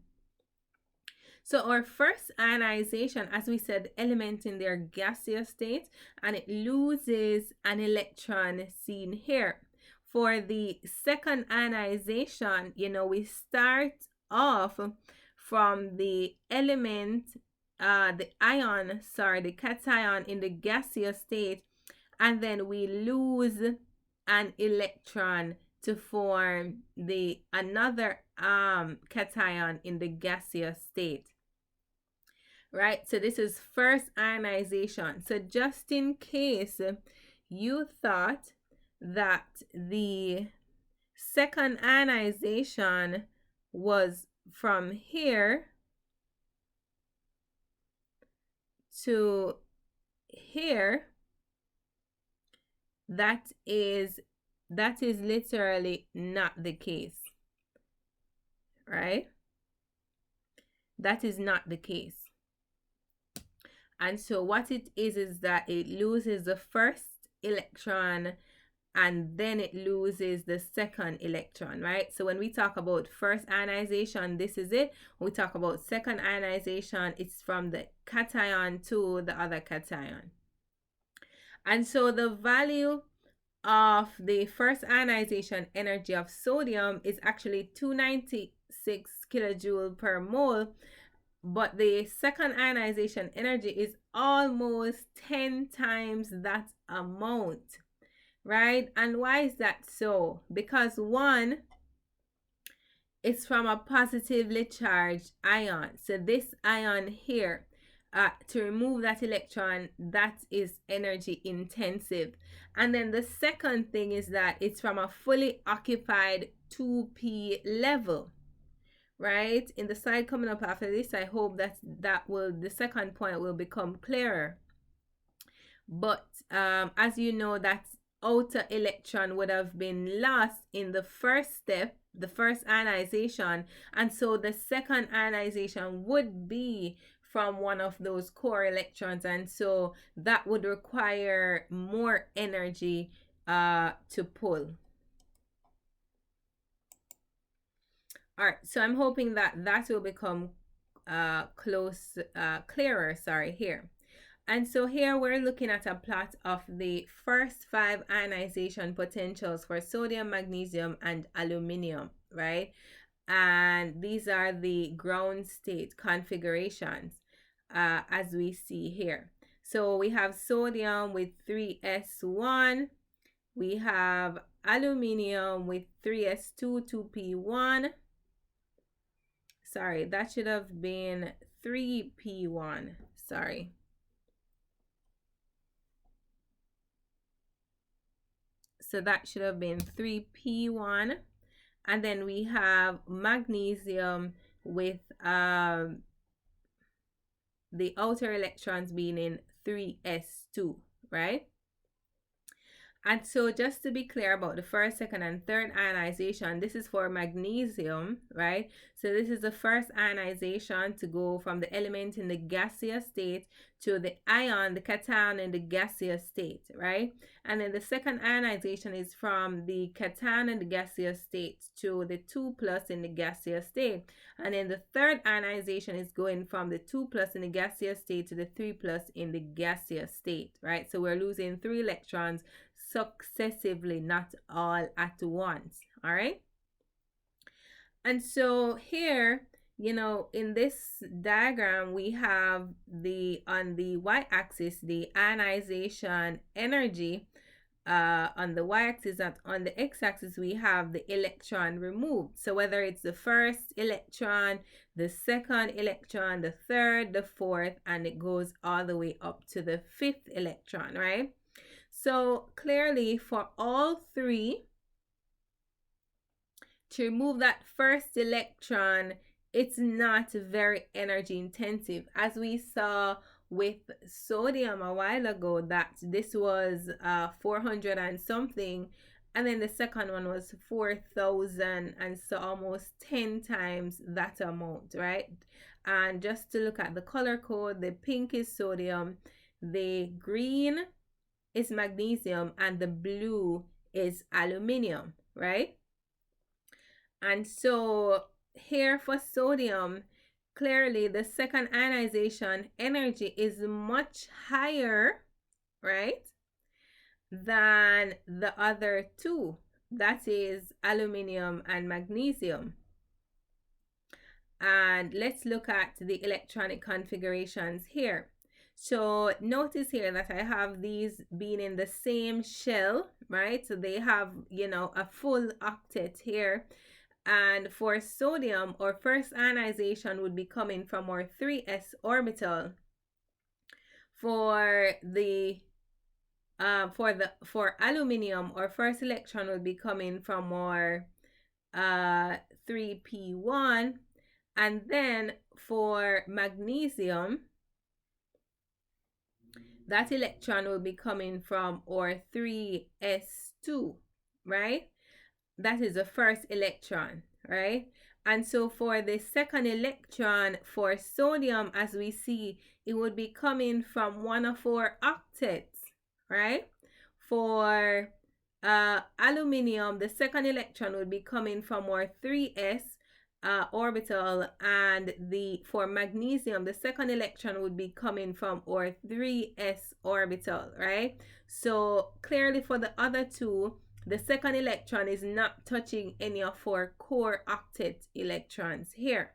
So our first ionization, as we said, the element in their gaseous state, and it loses an electron seen here. For the second ionization, we start off from the element, the cation in the gaseous state, and then we lose an electron to form the another cation in the gaseous state. Right, so this is first ionization. So just in case you thought that the second ionization was from here to here, that is literally not the case, right? That is not the case. And so what it is that it loses the first electron and then it loses the second electron, right? So when we talk about first ionization, this is it. When we talk about second ionization, it's from the cation to the other cation. And so the value of the first ionization energy of sodium is actually 296 kilojoule per mole, but the second ionization energy is almost 10 times that amount, right? And why is that so? Because one, it's from a positively charged ion. So this ion here, to remove that electron, that is energy intensive. And then the second thing is that it's from a fully occupied 2p level. Right, in the slide coming up after this, I hope that the second point will become clearer. But as you know, that outer electron would have been lost in the first step, the first ionization, and so the second ionization would be from one of those core electrons, and so that would require more energy to pull. All right, so I'm hoping that will become clearer, here. And so here we're looking at a plot of the first 5 ionization potentials for sodium, magnesium, and aluminum, right? And these are the ground state configurations as we see here. So we have sodium with 3s1, we have aluminum with 3s2, 2p1. Sorry, that should have been 3p1. Sorry. So that should have been 3p1. And then we have magnesium with the outer electrons being in 3s2, right? And so just to be clear about the first, second, and third ionization, this is for magnesium, right? So this is the first ionization to go from the element in the gaseous state to the ion, the cation in the gaseous state, right? And then the second ionization is from the cation in the gaseous state to the 2+ in the gaseous state. And then the third ionization is going from the 2+ in the gaseous state to the 3+ in the gaseous state, right? So we're losing 3 electrons successively, not all at once. All right. And so here, in this diagram, we have on the y-axis, the ionization energy. On the y-axis, and on the x-axis, we have the electron removed. So whether it's the first electron, the second electron, the third, the fourth, and it goes all the way up to the 5th electron, right? So clearly for all 3, to remove that first electron, it's not very energy intensive. As we saw with sodium a while ago, that this was 400 and something, and then the second one was 4,000, and so almost 10 times that amount, right? And just to look at the color code, the pink is sodium, the green is magnesium, and the blue is aluminium, right? And so here for sodium, clearly the second ionization energy is much higher, right, than the other two, that is aluminium and magnesium. And let's look at the electronic configurations here. So notice here that I have these being in the same shell, right? So they have, a full octet here. And for sodium, our first ionization would be coming from our 3s orbital. For aluminium, our first electron will be coming from our 3p1, and then for magnesium, that electron will be coming from our 3s2, right? That is the first electron, right? And so for the second electron for sodium, as we see, it would be coming from one of our octets, right? For aluminium, the second electron would be coming from our 3s orbital, and for magnesium, the second electron would be coming from our 3s orbital, right? So clearly for the other two, the second electron is not touching any of our core octet electrons here.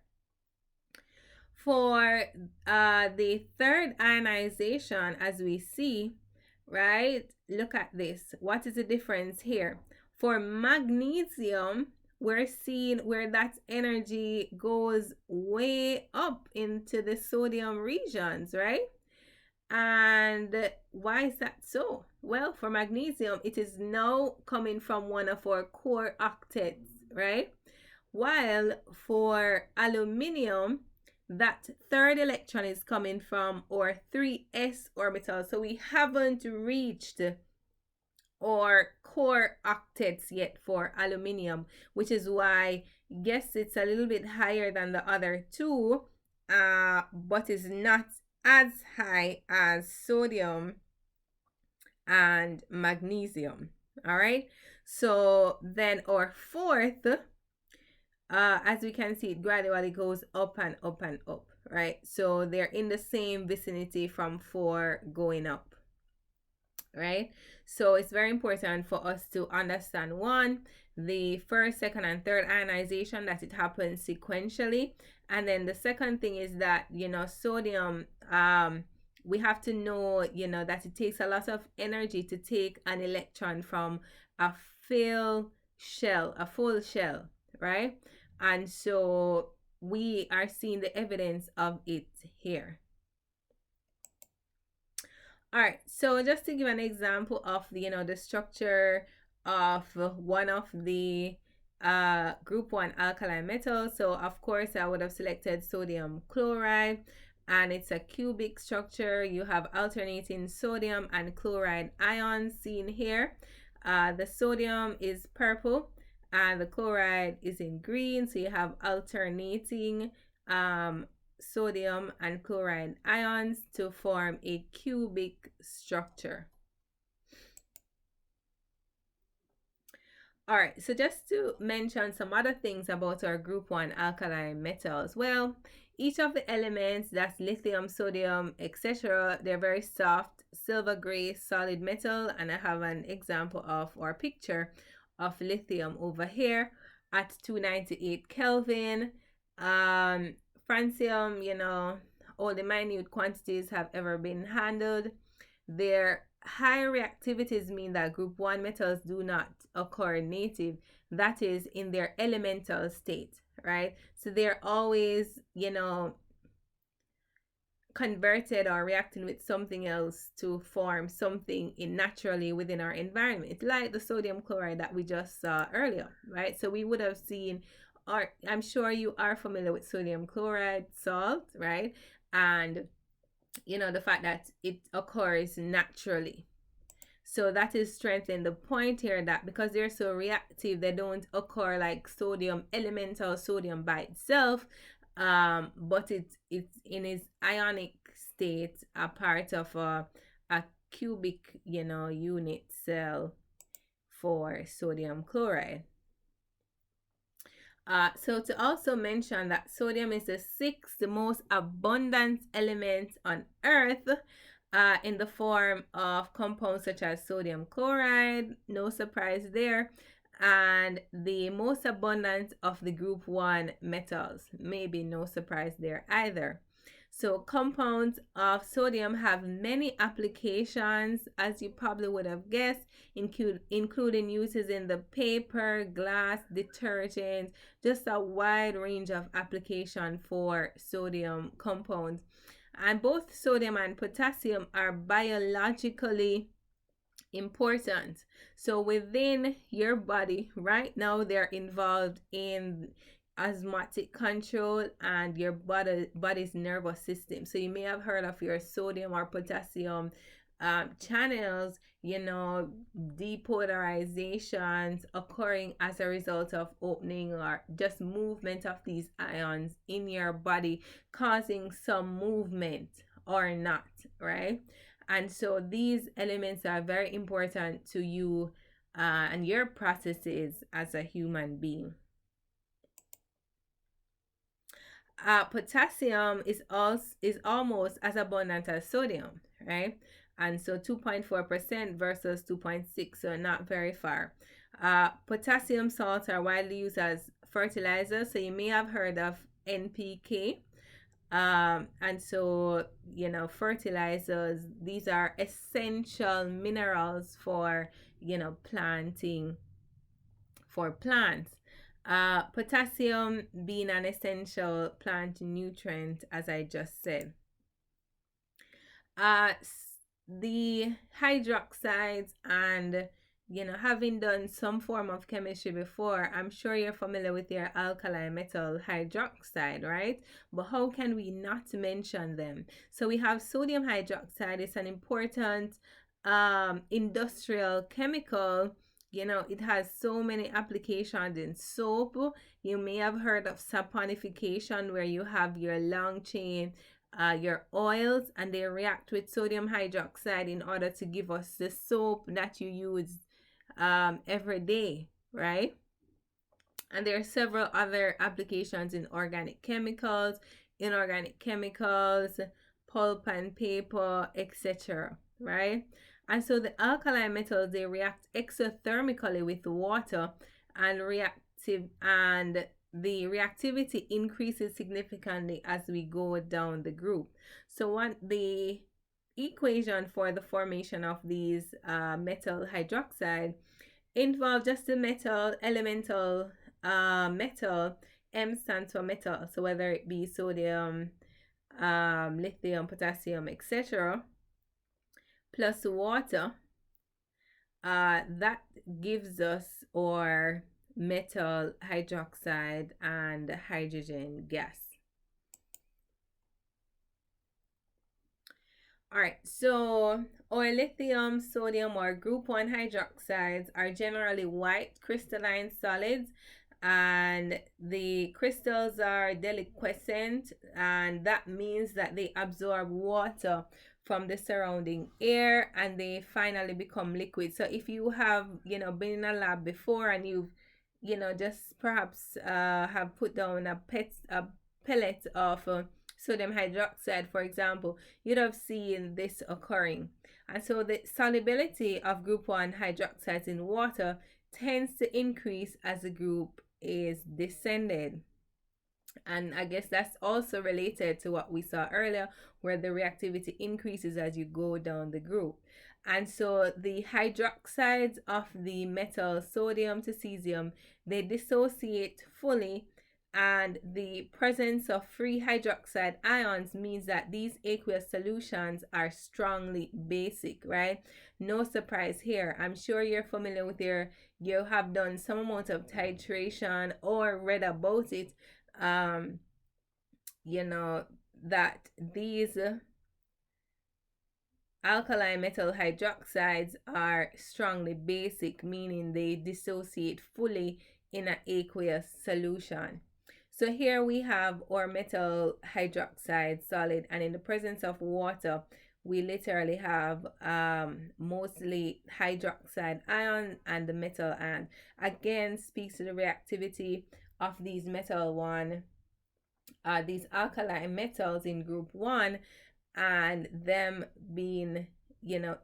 For the third ionization, as we see, right, look at this. What is the difference here? For magnesium, we're seeing where that energy goes way up into the sodium regions, right? And why is that so? Well, for magnesium, it is now coming from one of our core octets, right? While for aluminium, that third electron is coming from our 3s orbital. So we haven't reached our core octets yet for aluminium, which is why, yes, it's a little bit higher than the other two, but is not as high as sodium and magnesium. All right, so then our fourth, as we can see, it gradually goes up and up and up, right? So they're in the same vicinity from 4 going up, right? So it's very important for us to understand, one, the first, second, and third ionization, that it happens sequentially. And then the second thing is that, sodium, we have to know, that it takes a lot of energy to take an electron from a full shell, right? And so we are seeing the evidence of it here. All right, so just to give an example of the structure of one of the group 1 alkali metals. So of course I would have selected sodium chloride, and it's a cubic structure. You have alternating sodium and chloride ions seen here. The sodium is purple and the chloride is in green, so you have alternating sodium and chloride ions to form a cubic structure. All right, so just to mention some other things about our group 1 alkali metals. Well, each of the elements, that's lithium, sodium, etc., they're very soft, silver gray solid metal, and I have an example of our picture of lithium over here at 298 Kelvin. Francium, all the minute quantities have ever been handled. Their high reactivities mean that group 1 metals do not occur native, that is in their elemental state, right? So they're always, converted or reacting with something else to form something in naturally within our environment, like the sodium chloride that we just saw earlier, right? So we would have seen, or I'm sure you are familiar with sodium chloride salt, right? And the fact that it occurs naturally. So that is strengthening the point here, that because they're so reactive, they don't occur like sodium, elemental sodium by itself, but it's in its ionic state, a part of a cubic, unit cell for sodium chloride. So to also mention that sodium is the sixth most abundant element on Earth, in the form of compounds such as sodium chloride, no surprise there, and the most abundant of the group 1 metals, maybe no surprise there either. So compounds of sodium have many applications, as you probably would have guessed, including uses in the paper, glass, detergent, just a wide range of application for sodium compounds. And both sodium and potassium are biologically important. So within your body right now, they're involved in osmotic control and your body's nervous system. So you may have heard of your sodium or potassium channels, depolarizations occurring as a result of opening or just movement of these ions in your body, causing some movement or not, right? And so these elements are very important to you and your processes as a human being. Potassium is almost as abundant as sodium, right? And so 2.4% versus 2.6, so not very far. Potassium salts are widely used as fertilizers, so you may have heard of NPK. And so, fertilizers, these are essential minerals for, planting, for plants. Potassium being an essential plant nutrient, as I just said. The hydroxides and having done some form of chemistry before, I'm sure you're familiar with your alkali metal hydroxide, right? But how can we not mention them? So we have sodium hydroxide. It's an important industrial chemical. It has so many applications in soap. You may have heard of saponification, where you have your long chain, your oils, and they react with sodium hydroxide in order to give us the soap that you use every day, right? And there are several other applications in organic chemicals, inorganic chemicals, pulp and paper, etc., right? And so the alkali metals, they react exothermically with water, and the reactivity increases significantly as we go down the group. So the equation for the formation of these metal hydroxide involve just the metal, elemental metal. M stands for metal, so whether it be sodium, lithium, potassium, etc., plus water, that gives us our metal hydroxide and hydrogen gas. All right, so our lithium, sodium, or group 1 hydroxides are generally white crystalline solids, and the crystals are deliquescent, and that means that they absorb water from the surrounding air and they finally become liquid. So if you have been in a lab before and you've just perhaps have put down a pellet of sodium hydroxide, for example, you'd have seen this occurring. And so the solubility of group 1 hydroxides in water tends to increase as the group is descended. And I guess that's also related to what we saw earlier, where the reactivity increases as you go down the group. And so the hydroxides of the metal sodium to cesium, they dissociate fully and the presence of free hydroxide ions means that these aqueous solutions are strongly basic, right? No surprise here. I'm sure you're familiar with you have done some amount of titration or read about it. Um, you know, that these alkali metal hydroxides are strongly basic, meaning they dissociate fully in an aqueous solution. So here we have our metal hydroxide solid, and in the presence of water, we literally have mostly hydroxide ion and the metal ion. Again, speaks to the reactivity of these these alkali metals in group 1, and them being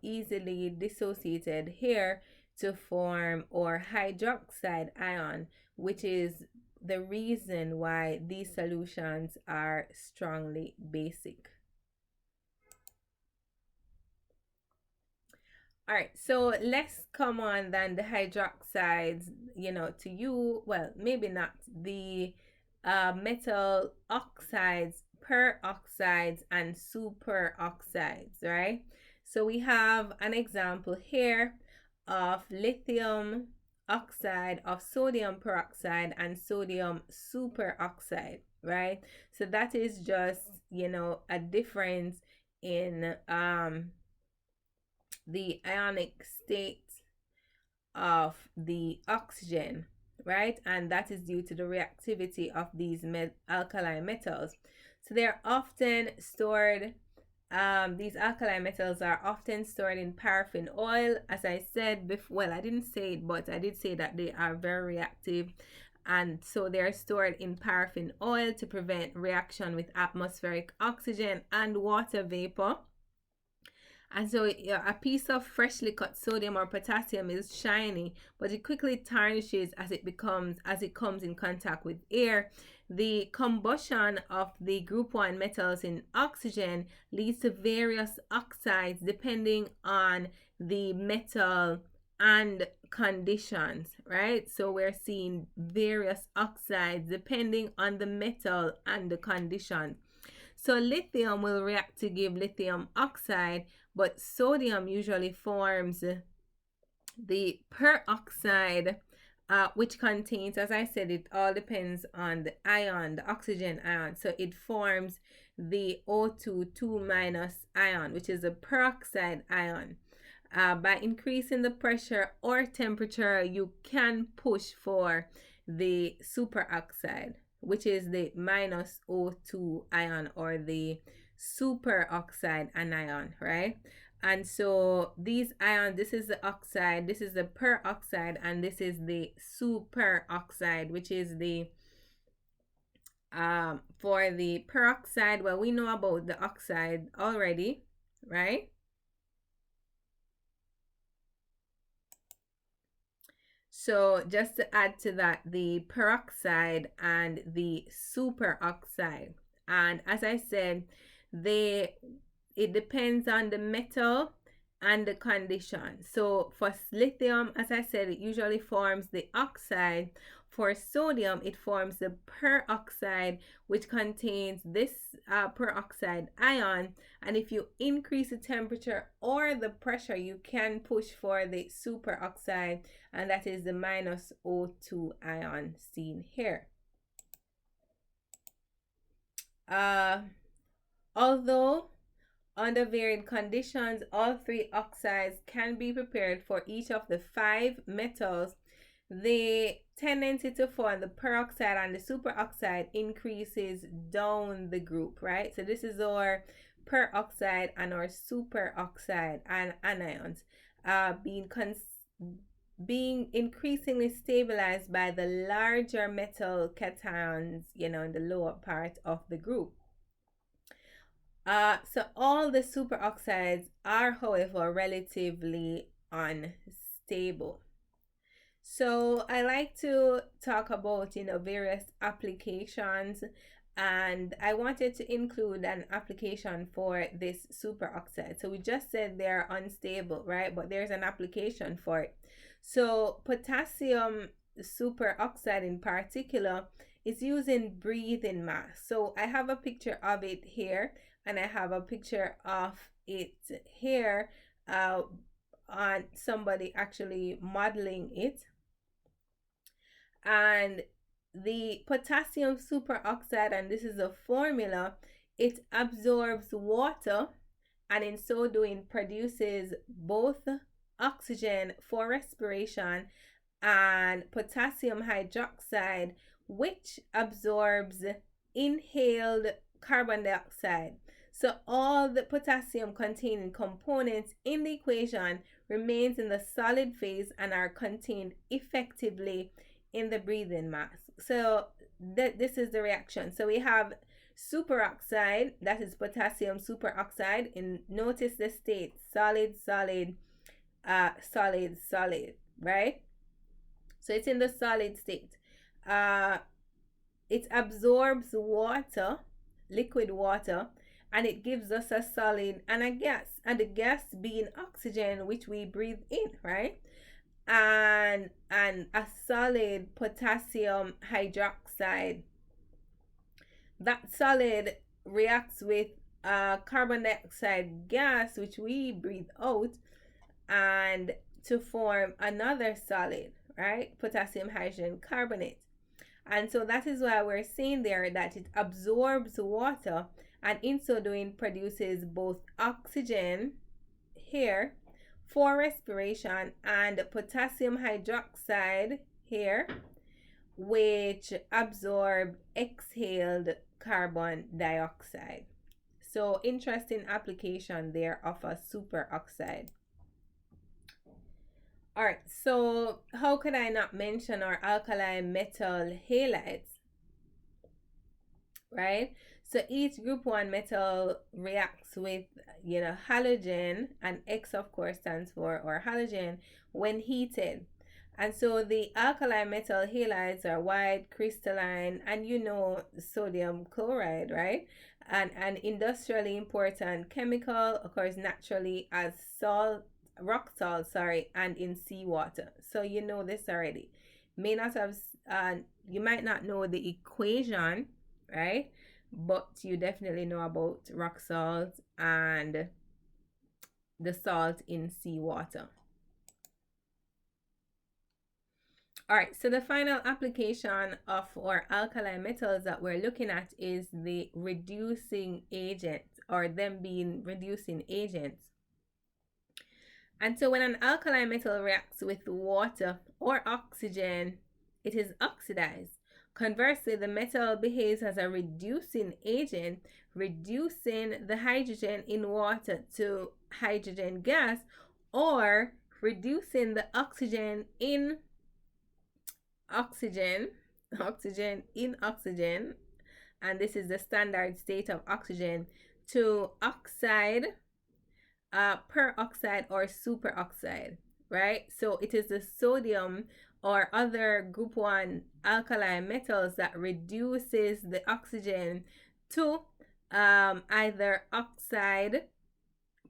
easily dissociated here to form or hydroxide ion, which is the reason why these solutions are strongly basic. All right, so let's come on then the hydroxides, to you, well, maybe not the metal oxides, peroxides, and superoxides, right? So we have an example here of lithium oxide, of sodium peroxide, and sodium superoxide, right? So that is just, a difference in the ionic state of the oxygen, right? And that is due to the reactivity of these alkali metals. So they're often stored, these alkali metals are often stored in paraffin oil. As I said before, well, I didn't say it, but I did say that they are very reactive. And so they're stored in paraffin oil to prevent reaction with atmospheric oxygen and water vapor. And so a piece of freshly cut sodium or potassium is shiny, but it quickly tarnishes as it comes in contact with air. The combustion of the group 1 metals in oxygen leads to various oxides depending on the metal and conditions, right? So we're seeing various oxides depending on the metal and the condition. So lithium will react to give lithium oxide, but sodium usually forms the peroxide, which contains, as I said, it all depends on the ion, the oxygen ion. So it forms the O2 2- ion, which is a peroxide ion. By increasing the pressure or temperature, you can push for the superoxide, which is the -O2 ion, or the superoxide anion, right? And so these ions, this is the oxide, this is the peroxide, and this is the superoxide, which is the for the peroxide, well, we know about the oxide already, right? So just to add to that, the peroxide and the superoxide, and as I said, it depends on the metal and the condition. So for lithium, as I said, it usually forms the oxide. For sodium, it forms the peroxide, which contains this peroxide ion. And if you increase the temperature or the pressure, you can push for the superoxide, and that is the -O2 ion seen here. Although under varied conditions, all 3 oxides can be prepared for each of the 5 metals, the tendency to form the peroxide and the superoxide increases down the group, right? So this is our peroxide and our superoxide and anions being increasingly stabilized by the larger metal cations, in the lower part of the group. So all the superoxides are, however, relatively unstable. So I like to talk about, various applications, and I wanted to include an application for this superoxide. So we just said they're unstable, right? But there's an application for it. So potassium superoxide in particular is using breathing mass. So I have a picture of it here, and I have a picture of it here on somebody actually modeling it. And the potassium superoxide, and this is a formula, it absorbs water, and in so doing produces both oxygen for respiration and potassium hydroxide, which absorbs inhaled carbon dioxide. So all the potassium containing components in the equation remains in the solid phase and are contained effectively in the breathing mass. So this is the reaction. So we have superoxide, that is potassium superoxide, and notice the state: solid, solid, solid, solid, right? So it's in the solid state. It absorbs water, liquid water, and it gives us a solid and a gas, and the gas being oxygen, which we breathe in, right? And a solid potassium hydroxide. That solid reacts with carbon dioxide gas, which we breathe out, and to form another solid, right? Potassium hydrogen carbonate. And so that is why we're saying there that it absorbs water, and in so doing produces both oxygen here for respiration and potassium hydroxide here, which absorb exhaled carbon dioxide. So interesting application there of a superoxide. All right, so how could I not mention our alkali metal halides, right? So each group 1 metal reacts with, halogen, and X of course stands for, or halogen, when heated. And so the alkali metal halides are white, crystalline, and sodium chloride, right? And an industrially important chemical occurs naturally as rock salt, and in seawater. So you know this already. You might not know the equation, right? But you definitely know about rock salt and the salt in seawater. All right, so the final application of our alkali metals that we're looking at is the reducing agent, or them being reducing agents. And so when an alkali metal reacts with water or oxygen, it is oxidized. Conversely, the metal behaves as a reducing agent, reducing the hydrogen in water to hydrogen gas, or reducing the oxygen in oxygen, and this is the standard state of oxygen, to oxide, peroxide, or superoxide, right? So it is the sodium or other group 1 alkali metals that reduces the oxygen to either oxide,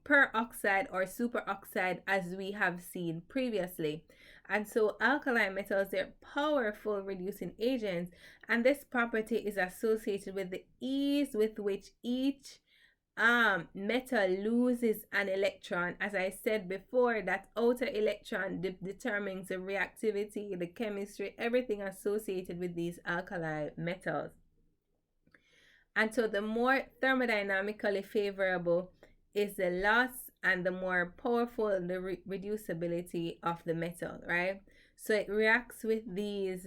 peroxide, or superoxide, as we have seen previously. And so alkali metals, they're powerful reducing agents, and this property is associated with the ease with which each metal loses an electron. As I said before, that outer electron determines the reactivity, the chemistry, everything associated with these alkali metals. And so the more thermodynamically favorable is the loss, and the more powerful the reducibility of the metal, right? So it reacts with these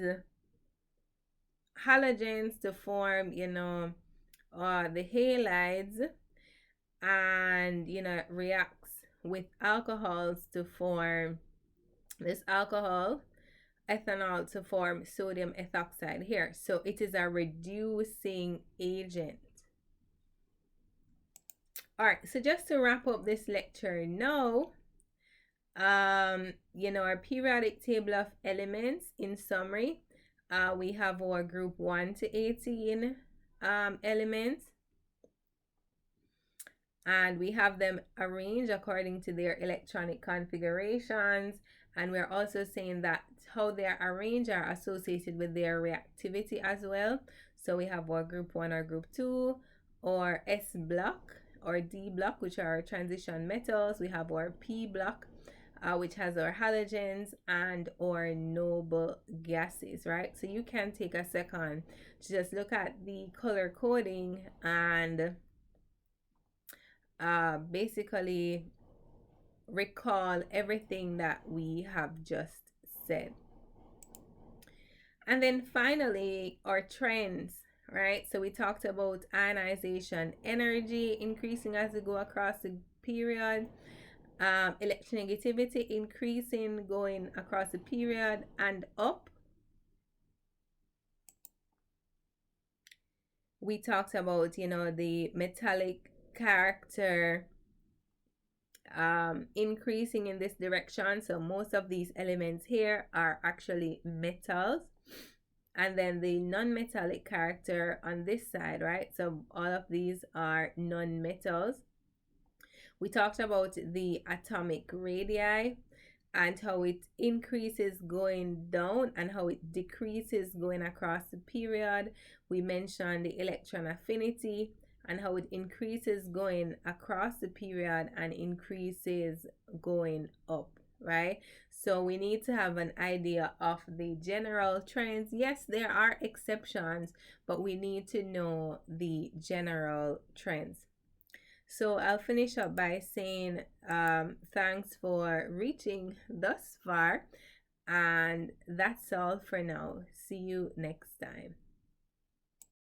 halogens to form, the halides, and it reacts with alcohols to form this alcohol, ethanol, to form sodium ethoxide here. So it is a reducing agent. All right, so just to wrap up this lecture now, our periodic table of elements in summary, we have our group 1 to 18 elements, and we have them arranged according to their electronic configurations, And we're also saying that how they are arranged are associated with their reactivity as well. So we have our group 1 or group 2, or S block or D block, which are transition metals. We have our P block, which has our halogens and our noble gases, right? So you can take a second to just look at the color coding and basically recall everything that we have just said. And then finally, our trends, right? So we talked about ionization energy increasing as we go across the period, electronegativity increasing going across the period and up. We talked about, the metallic character increasing in this direction. So most of these elements here are actually metals. And then the non-metallic character on this side, right? So all of these are non-metals. We talked about the atomic radii and how it increases going down and how it decreases going across the period. We mentioned the electron affinity and how it increases going across the period and increases going up, right? So we need to have an idea of the general trends. Yes, there are exceptions, but we need to know the general trends. So I'll finish up by saying thanks for reaching thus far. And that's all for now. See you next time.